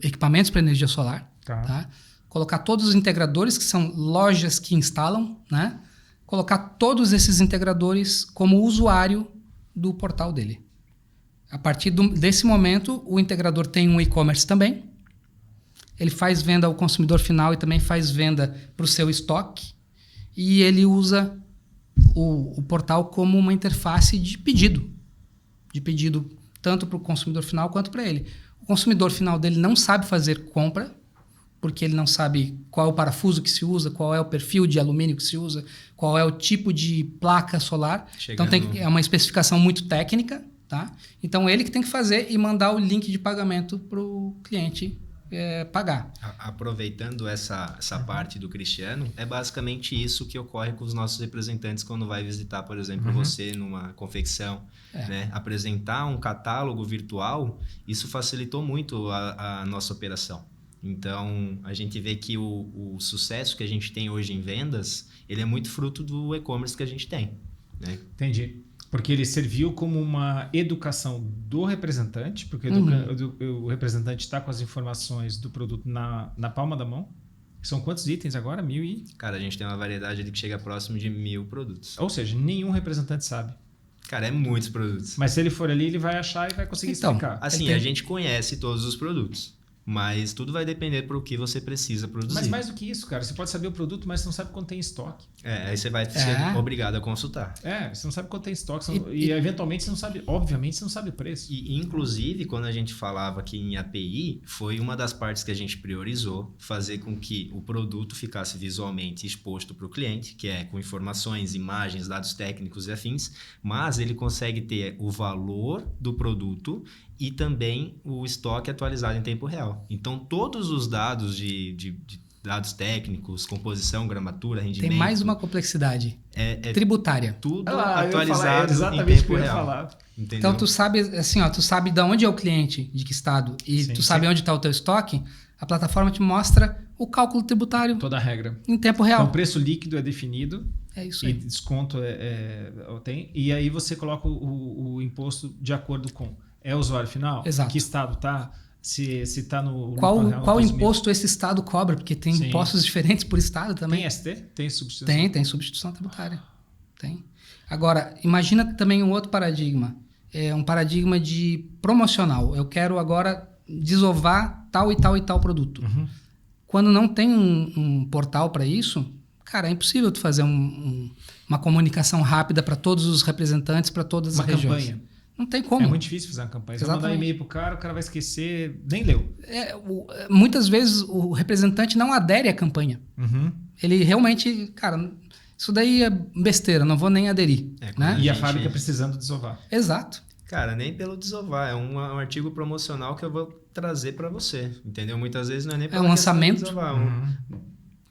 equipamentos para energia solar. Tá? Colocar todos os integradores, que são lojas que instalam, né? Colocar todos esses integradores como usuário do portal dele. A partir desse momento, o integrador tem um e-commerce também. Ele faz venda ao consumidor final e também faz venda para o seu estoque. E ele usa o portal como uma interface de pedido. De pedido tanto para o consumidor final quanto para ele. O consumidor final dele não sabe fazer compra, porque ele não sabe qual é o parafuso que se usa, qual é o perfil de alumínio que se usa, qual é o tipo de placa solar. Então é uma especificação muito técnica. Tá? Então, ele que tem que fazer e mandar o link de pagamento para o cliente pagar. Aproveitando essa parte do Cristiano, é basicamente isso que ocorre com os nossos representantes quando vai visitar, por exemplo, você numa confecção. Né? Apresentar um catálogo virtual, isso facilitou muito a nossa operação. Então, a gente vê que o sucesso que a gente tem hoje em vendas, ele é muito fruto do e-commerce que a gente tem. Né? Entendi. Porque ele serviu como uma educação do representante, porque o representante está com as informações do produto na palma da mão. São quantos itens agora? 1.000 e... Cara, a gente tem uma variedade ali que chega próximo de 1.000 produtos. Ou seja, nenhum representante sabe. Cara, é muitos produtos. Mas se ele for ali, ele vai achar e vai conseguir explicar. Assim, a gente conhece todos os produtos. Mas tudo vai depender para o que você precisa produzir. Mas mais do que isso, cara. Você pode saber o produto, mas você não sabe quanto tem estoque. Aí você vai ser obrigado a consultar. Você não sabe quanto tem estoque. E eventualmente você não sabe... Obviamente você não sabe o preço. E inclusive, quando a gente falava aqui em API, foi uma das partes que a gente priorizou. Fazer com que o produto ficasse visualmente exposto para o cliente, que é com informações, imagens, dados técnicos e afins. Mas ele consegue ter o valor do produto e também o estoque atualizado em tempo real. Então, todos os dados de dados técnicos, composição, gramatura, rendimento... Tem mais uma complexidade tributária. Tudo atualizado em tempo real. Entendeu? Então, tu sabe assim, tu sabe de onde é o cliente, de que estado, e tu sabe onde está o teu estoque, a plataforma te mostra o cálculo tributário. Toda a regra. Em tempo real. Então, o preço líquido é definido. É isso aí. E desconto tem. E aí você coloca o imposto de acordo com... É o usuário final? Exato. Que estado está? Se está no... Qual imposto esse estado cobra? Porque tem impostos diferentes por estado também. Tem ST? Tem substituição? Tem substituição tributária. Tem. Agora, imagina também um outro paradigma. É um paradigma de promocional. Eu quero agora desovar tal e tal e tal produto. Quando não tem um portal para isso, cara, é impossível tu fazer uma comunicação rápida para todos os representantes, para todas as regiões. Campanha. Não tem como. É muito difícil fazer uma campanha. Você vai mandar e-mail pro cara, o cara vai esquecer, nem leu. Muitas vezes o representante não adere à campanha. Ele realmente, cara, isso daí é besteira, não vou nem aderir. Né? E a fábrica precisando desovar. Exato. Cara, nem pelo desovar, é um artigo promocional que eu vou trazer para você, entendeu? Muitas vezes não é nem pelo lançamento. Desovar.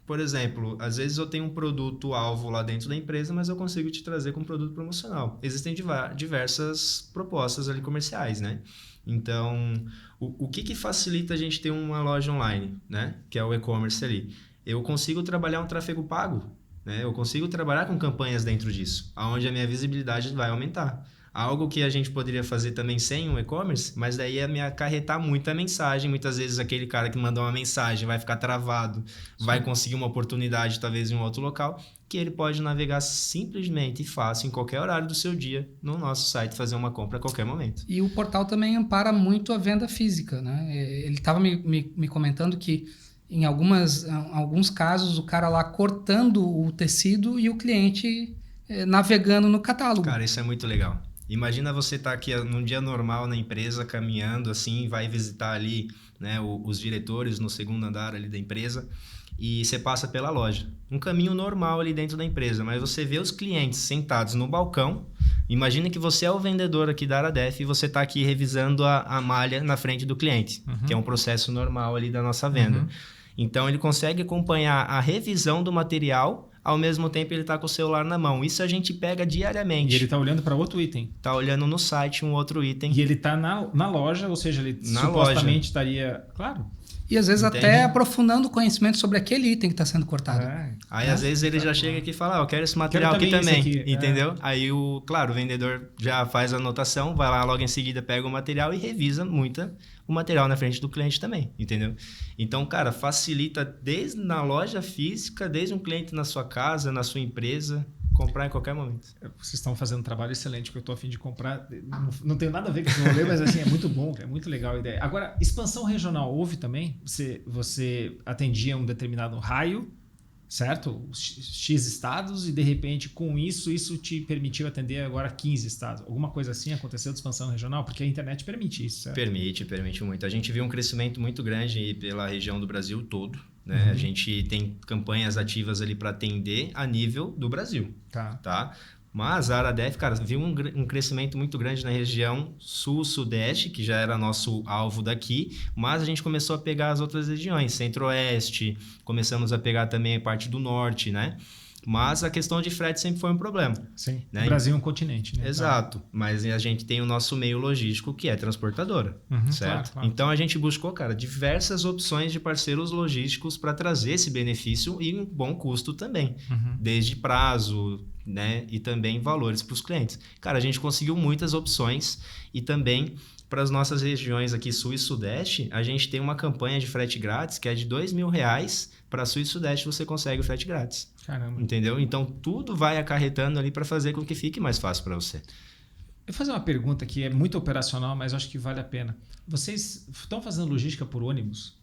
Por exemplo, às vezes eu tenho um produto-alvo lá dentro da empresa, mas eu consigo te trazer com um produto promocional. Existem diversas propostas ali comerciais, né? Então, o que facilita a gente ter uma loja online, né? Que é o e-commerce ali. Eu consigo trabalhar um tráfego pago, né? Eu consigo trabalhar com campanhas dentro disso, onde a minha visibilidade vai aumentar. Algo que a gente poderia fazer também sem um e-commerce, mas daí ia me acarretar muita mensagem. Muitas vezes aquele cara que mandou uma mensagem vai ficar travado, vai conseguir uma oportunidade talvez em um outro local, que ele pode navegar simplesmente e fácil em qualquer horário do seu dia no nosso site, fazer uma compra a qualquer momento. E o portal também ampara muito a venda física, né? Ele estava me comentando que em alguns casos o cara lá cortando o tecido e o cliente navegando no catálogo. Cara, isso é muito legal. Imagina você estar aqui num dia normal na empresa, caminhando assim, vai visitar ali, né, os diretores no segundo andar ali da empresa e você passa pela loja. Um caminho normal ali dentro da empresa, mas você vê os clientes sentados no balcão. Imagina que você é o vendedor aqui da Aradef e você está aqui revisando a malha na frente do cliente, que é um processo normal ali da nossa venda. Então, ele consegue acompanhar a revisão do material, ao mesmo tempo ele está com o celular na mão. Isso a gente pega diariamente. E ele está olhando para outro item. Está olhando no site um outro item. E ele está na loja, ou seja, ele supostamente estaria... Claro. E às vezes Entende? até aprofundando o conhecimento sobre aquele item que está sendo cortado. Aí às vezes ele já chega aqui e fala, eu quero esse material aqui também, entendeu? Aí o vendedor já faz a anotação, vai lá logo em seguida, pega o material e revisa o material na frente do cliente também, entendeu? Então, cara, facilita desde na loja física, desde um cliente na sua casa, na sua empresa, comprar em qualquer momento. Vocês estão fazendo um trabalho excelente, porque eu estou a fim de comprar. Não tem nada a ver com esse rolê, mas assim, é muito bom, é muito legal a ideia. Agora, expansão regional houve também? Você atendia um determinado raio, certo? X estados, e de repente, com isso te permitiu atender agora 15 estados. Alguma coisa assim aconteceu de expansão regional? Porque a internet permite isso, certo? Permite muito. A gente viu um crescimento muito grande pela região do Brasil todo. Né? A gente tem campanhas ativas ali para atender a nível do Brasil. Tá? Mas a Aradef, cara, viu um crescimento muito grande na região sul-sudeste, que já era nosso alvo daqui, mas a gente começou a pegar as outras regiões, centro-oeste, começamos a pegar também a parte do norte, né? Mas a questão de frete sempre foi um problema. Sim, né? O Brasil é um continente, né? Exato, mas a gente tem o nosso meio logístico, que é transportadora, certo? Claro. Então a gente buscou, cara, diversas opções de parceiros logísticos para trazer esse benefício e um bom custo também, desde prazo, né, e também valores para os clientes. Cara, a gente conseguiu muitas opções e também para as nossas regiões aqui sul e sudeste, a gente tem uma campanha de frete grátis que é de R$2.000. Para sul e sudeste você consegue o frete grátis. Caramba. Entendeu? Então tudo vai acarretando ali para fazer com que fique mais fácil para você. Eu vou fazer uma pergunta que é muito operacional, mas acho que vale a pena. Vocês estão fazendo logística por ônibus?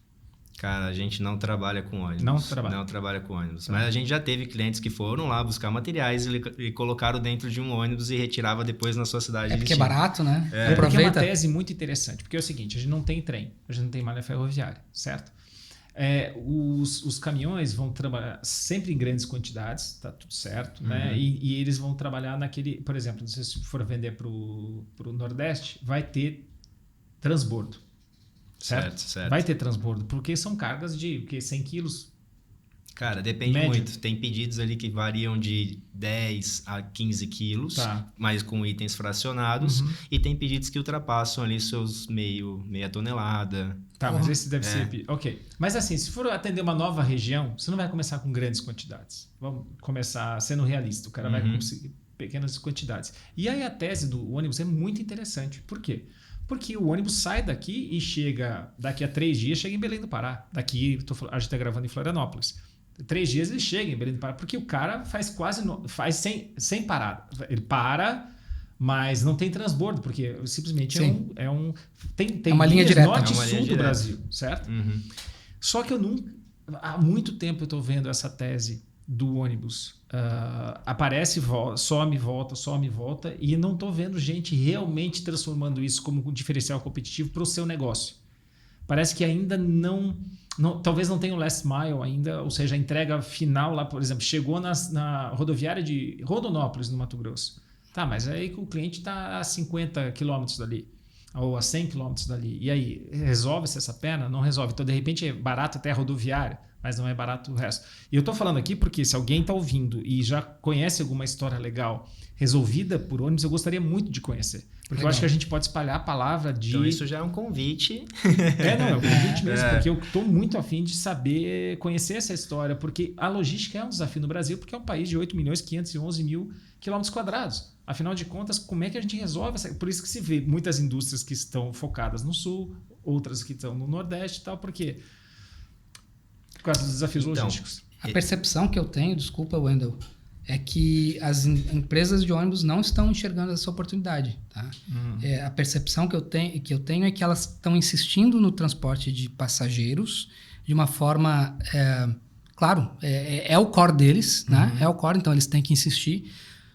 Cara, a gente não trabalha com ônibus. Não trabalha com ônibus. Mas a gente já teve clientes que foram lá buscar materiais e colocaram dentro de um ônibus e retirava depois na sua cidade. É porque é barato, né? Porque é uma tese muito interessante. Porque é o seguinte, a gente não tem trem, a gente não tem malha ferroviária, certo? Os caminhões vão trabalhar sempre em grandes quantidades, tá tudo certo, né? E eles vão trabalhar naquele... Por exemplo, se for vender para o Nordeste, vai ter transbordo. Certo. Vai ter transbordo, porque são cargas de 100 quilos. Cara, depende muito. Tem pedidos ali que variam de 10 a 15 quilos, mas com itens fracionados. E tem pedidos que ultrapassam ali seus meia tonelada. Tá, mas esse deve ser... Ok. Mas assim, se for atender uma nova região, você não vai começar com grandes quantidades. Vamos começar sendo realista. O cara vai conseguir pequenas quantidades. E aí a tese do ônibus é muito interessante. Por quê? Porque o ônibus sai daqui e chega, daqui a 3 dias, chega em Belém do Pará. Daqui, a gente está gravando em Florianópolis. 3 dias ele chega em Belém do Pará, porque o cara faz sem parada. Ele para, mas não tem transbordo, porque simplesmente tem uma linha direta. Norte e sul do Brasil, certo? Só que há muito tempo eu estou vendo essa tese do ônibus. Aparece, some, volta, e não estou vendo gente realmente transformando isso como um diferencial competitivo para o seu negócio. Parece que ainda não, talvez não tenha o last mile ainda, ou seja, a entrega final lá, por exemplo, chegou na rodoviária de Rondonópolis, no Mato Grosso. Tá, mas aí que o cliente está a 50 quilômetros dali, ou a 100 quilômetros dali. E aí, resolve-se essa pena? Não resolve. Então, de repente, é barato até a rodoviária, mas não é barato o resto. E eu estou falando aqui porque se alguém está ouvindo e já conhece alguma história legal resolvida por ônibus, eu gostaria muito de conhecer. Porque eu acho que a gente pode espalhar a palavra de... Então isso já é um convite. É um convite mesmo, porque eu estou muito afim de saber, conhecer essa história, porque a logística é um desafio no Brasil, porque é um país de 8.511.000 quilômetros quadrados. Afinal de contas, como é que a gente resolve essa... Por isso que se vê muitas indústrias que estão focadas no sul, outras que estão no nordeste e tal, porque... Por causa dos desafios logísticos. A percepção que eu tenho, desculpa, Wendel, é que as empresas de ônibus não estão enxergando essa oportunidade. Tá? A percepção que eu tenho é que elas estão insistindo no transporte de passageiros de uma forma... claro, é o core deles, né? É o core, então eles têm que insistir.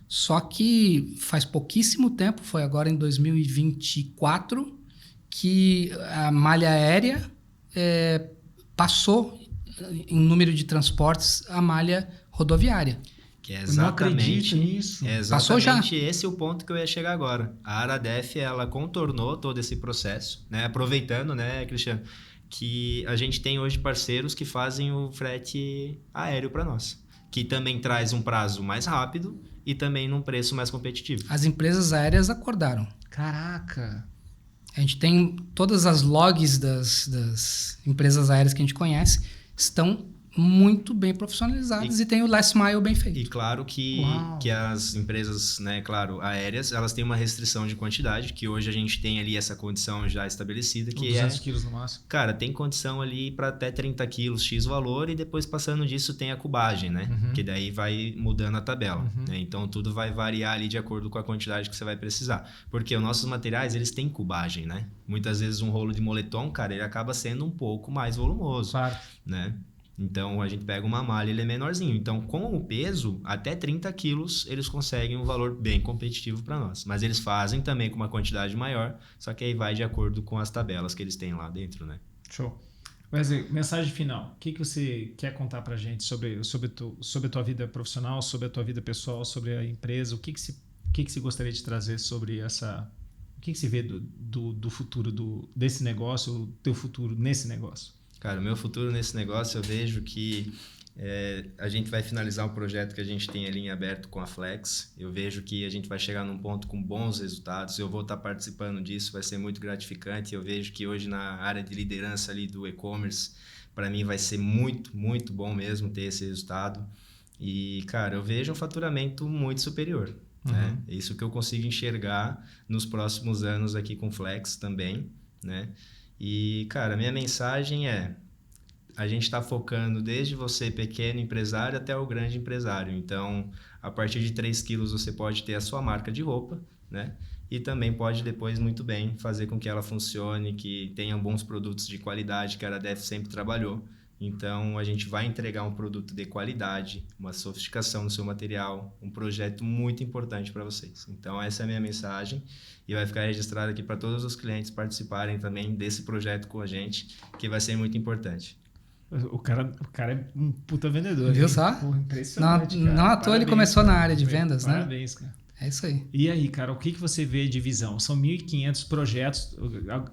Só que faz pouquíssimo tempo, foi agora em 2024, que a malha aérea passou, em número de transportes, a malha rodoviária. Que é Eu não acredito exatamente, nisso. Passou já. Esse é o ponto que eu ia chegar agora. A Aradef, ela contornou todo esse processo, né? Aproveitando, né, Cristiano, que a gente tem hoje parceiros que fazem o frete aéreo para nós, que também traz um prazo mais rápido e também num preço mais competitivo. As empresas aéreas acordaram. Caraca! A gente tem todas as logs das empresas aéreas que a gente conhece, estão muito bem profissionalizadas e tem o last mile bem feito. E claro que as empresas, né, claro, aéreas, elas têm uma restrição de quantidade, que hoje a gente tem ali essa condição já estabelecida, que 200 quilos no máximo. Cara, tem condição ali para até 30 quilos, X valor, e depois passando disso tem a cubagem, né? Que daí vai mudando a tabela, né? Então tudo vai variar ali de acordo com a quantidade que você vai precisar. Porque os nossos materiais, eles têm cubagem, né? Muitas vezes um rolo de moletom, cara, ele acaba sendo um pouco mais volumoso, Claro. né? Então, a gente pega uma malha, ele é menorzinho. Então, com o peso, até 30 quilos, eles conseguem um valor bem competitivo para nós. Mas eles fazem também com uma quantidade maior, só que aí vai de acordo com as tabelas que eles têm lá dentro, né? Show. Wesley, mensagem final. O que você quer contar pra gente sobre a tua vida profissional, sobre a tua vida pessoal, sobre a empresa? O que você gostaria de trazer sobre essa... O que você vê do futuro desse negócio, o teu futuro nesse negócio? Cara, o meu futuro nesse negócio, eu vejo que a gente vai finalizar um projeto que a gente tem ali em aberto com a Flex. Eu vejo que a gente vai chegar num ponto com bons resultados. Eu vou estar participando disso, vai ser muito gratificante. Eu vejo que hoje na área de liderança ali do e-commerce, para mim vai ser muito, muito bom mesmo ter esse resultado. E, cara, eu vejo um faturamento muito superior. Né? É isso que eu consigo enxergar nos próximos anos aqui com Flex também, né? E, cara, a minha mensagem é: a gente está focando desde você pequeno empresário até o grande empresário. Então, a partir de 3 quilos você pode ter a sua marca de roupa, né? E também pode depois muito bem fazer com que ela funcione, que tenha bons produtos de qualidade, que a Aradef sempre trabalhou. Então, a gente vai entregar um produto de qualidade, uma sofisticação no seu material, um projeto muito importante para vocês. Então, essa é a minha mensagem e vai ficar registrado aqui para todos os clientes participarem também desse projeto com a gente, que vai ser muito importante. O cara é um puta vendedor. Viu só? Impressionante, cara. Não à toa ele começou na área de vendas, né? Parabéns, cara. É isso aí. E aí, cara, o que você vê de visão? São 1.500 projetos,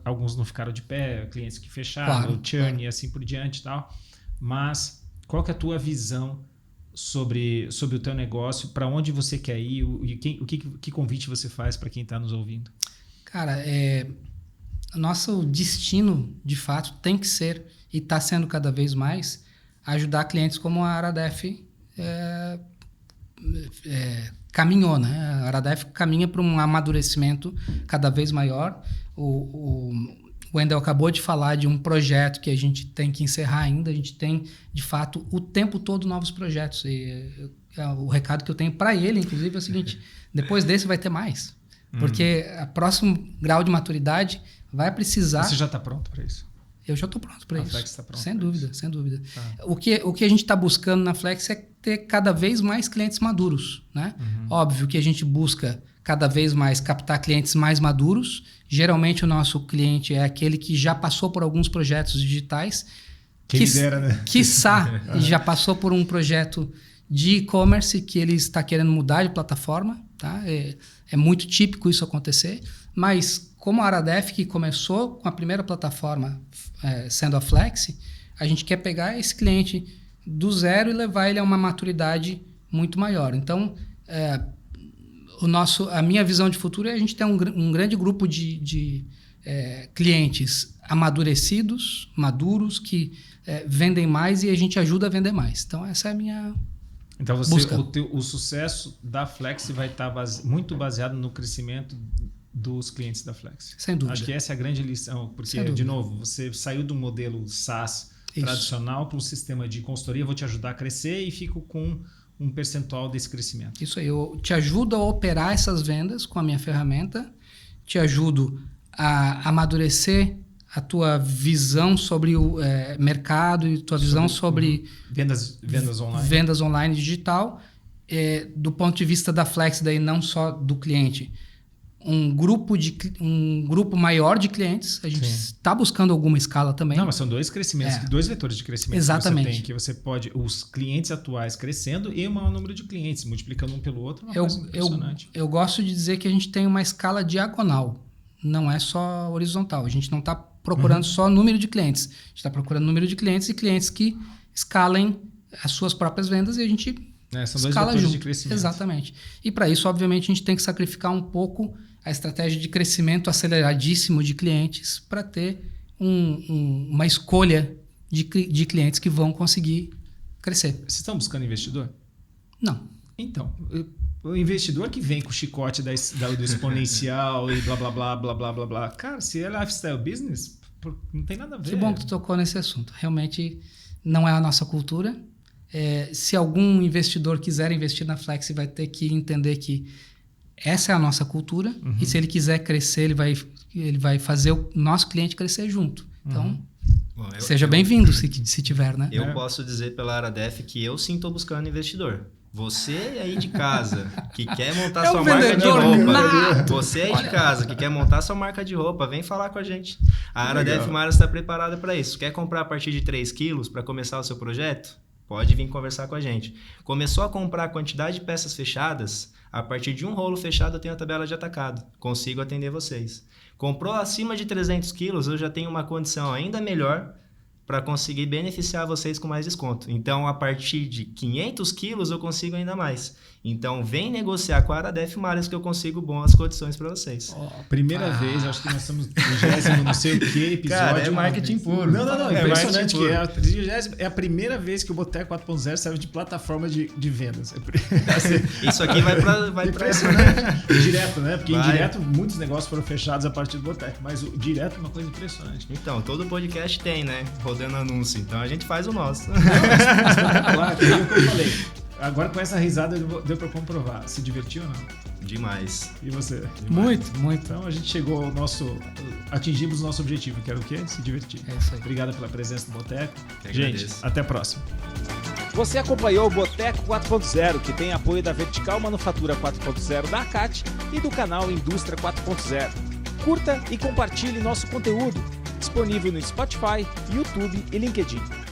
alguns não ficaram de pé, clientes que fecharam, o churn e assim por diante e tal. Mas qual que é a tua visão sobre o teu negócio? Para onde você quer ir? Que convite você faz para quem está nos ouvindo? Cara, o nosso destino, de fato, tem que ser, e está sendo cada vez mais, ajudar clientes como a Aradef caminhou, né? A Aradef caminha para um amadurecimento cada vez maior. O Wendel acabou de falar de um projeto que a gente tem que encerrar ainda. A gente tem, de fato, o tempo todo novos projetos. E o recado que eu tenho para ele, inclusive, é o seguinte: depois desse vai ter mais. Porque o próximo grau de maturidade vai precisar... Você já está pronto para isso? Eu já estou pronto para isso. A Flex está pronto. Sem dúvida, isso. sem dúvida. Tá. O que a gente está buscando na Flex é ter cada vez mais clientes maduros, né? Óbvio que a gente busca cada vez mais captar clientes mais maduros. Geralmente o nosso cliente é aquele que já passou por alguns projetos digitais. Quem dera, né? Quiçá já passou por um projeto de e-commerce que ele está querendo mudar de plataforma, tá? É muito típico isso acontecer, mas como a Aradef, que começou com a primeira plataforma sendo a Flex, a gente quer pegar esse cliente do zero e levar ele a uma maturidade muito maior. Então, a minha visão de futuro é a gente ter um grande grupo de clientes amadurecidos, maduros, que vendem mais e a gente ajuda a vender mais. Então, essa é a minha... Então, busca. O sucesso da Flex vai estar muito baseado no crescimento dos clientes da Flex. Sem dúvida. Acho que essa é a grande lição, porque, de novo, você saiu do modelo SaaS tradicional para um sistema de consultoria, vou te ajudar a crescer e fico com um percentual desse crescimento. Isso aí, eu te ajudo a operar essas vendas com a minha ferramenta, te ajudo a amadurecer a tua visão sobre o mercado e tua visão sobre vendas online. Vendas online digital. do ponto de vista da Flex, daí não só do cliente, um grupo maior de clientes. A gente está buscando alguma escala também. Não, mas são dois crescimentos, dois vetores de crescimento. Exatamente. Que você pode, os clientes atuais crescendo e o maior número de clientes, multiplicando um pelo outro, uma coisa impressionante. Eu gosto de dizer que a gente tem uma escala diagonal, não é só horizontal. A gente não está procurando só número de clientes. A gente está procurando número de clientes e clientes que escalem as suas próprias vendas e a gente são dois escala vetores junto. de crescimento. Exatamente. E para isso, obviamente, a gente tem que sacrificar um pouco a estratégia de crescimento aceleradíssimo de clientes para ter uma escolha de clientes que vão conseguir crescer. Vocês estão buscando investidor? Não. Então, o investidor que vem com o chicote do exponencial e blá, blá, blá, blá, blá, blá, blá. Cara, se é lifestyle business, não tem nada a ver. Que bom que tu tocou nesse assunto. Realmente não é a nossa cultura. Se algum investidor quiser investir na Flex, vai ter que entender que essa é a nossa cultura. E se ele quiser crescer, ele vai fazer o nosso cliente crescer junto. Então, seja bem-vindo se tiver, né? Eu posso dizer pela Aradef que eu sim estou buscando investidor. Você aí de casa que quer montar sua marca de roupa, você aí de casa que quer montar sua marca de roupa, vem falar com a gente. A Aradef Malhas está preparada para isso. Quer comprar a partir de 3 quilos para começar o seu projeto? Pode vir conversar com a gente. Começou a comprar a quantidade de peças fechadas, a partir de um rolo fechado eu tenho a tabela de atacado. Consigo atender vocês. Comprou acima de 300 quilos, eu já tenho uma condição ainda melhor para conseguir beneficiar vocês com mais desconto. Então, a partir de 500 quilos, eu consigo ainda mais. Então, vem negociar com a Aradef Malhas que eu consigo boas condições para vocês. Primeira vez, acho que nós estamos no 20º, não sei o que, episódio. Cara, é marketing puro. Não, é impressionante que é a primeira vez que o Boteco 4.0 serve de plataforma de vendas. Isso aqui vai para isso, né? Direto, né? Porque indireto, muitos negócios foram fechados a partir do Boteco, mas o direto é uma coisa impressionante. Então, todo podcast tem, né? Rodando anúncio. Então, a gente faz o nosso. Espetacular, é o que eu falei. Agora com essa risada deu pra comprovar. Se divertiu ou não? Demais. E você? Muito. Então a gente chegou atingimos o nosso objetivo, que era o quê? Se divertir. É isso aí. Obrigado pela presença no Boteco. Gente, até a próxima. Você acompanhou o Boteco 4.0, que tem apoio da Vertical Manufatura 4.0 da ACAT e do canal Indústria 4.0. Curta e compartilhe nosso conteúdo, disponível no Spotify, YouTube e LinkedIn.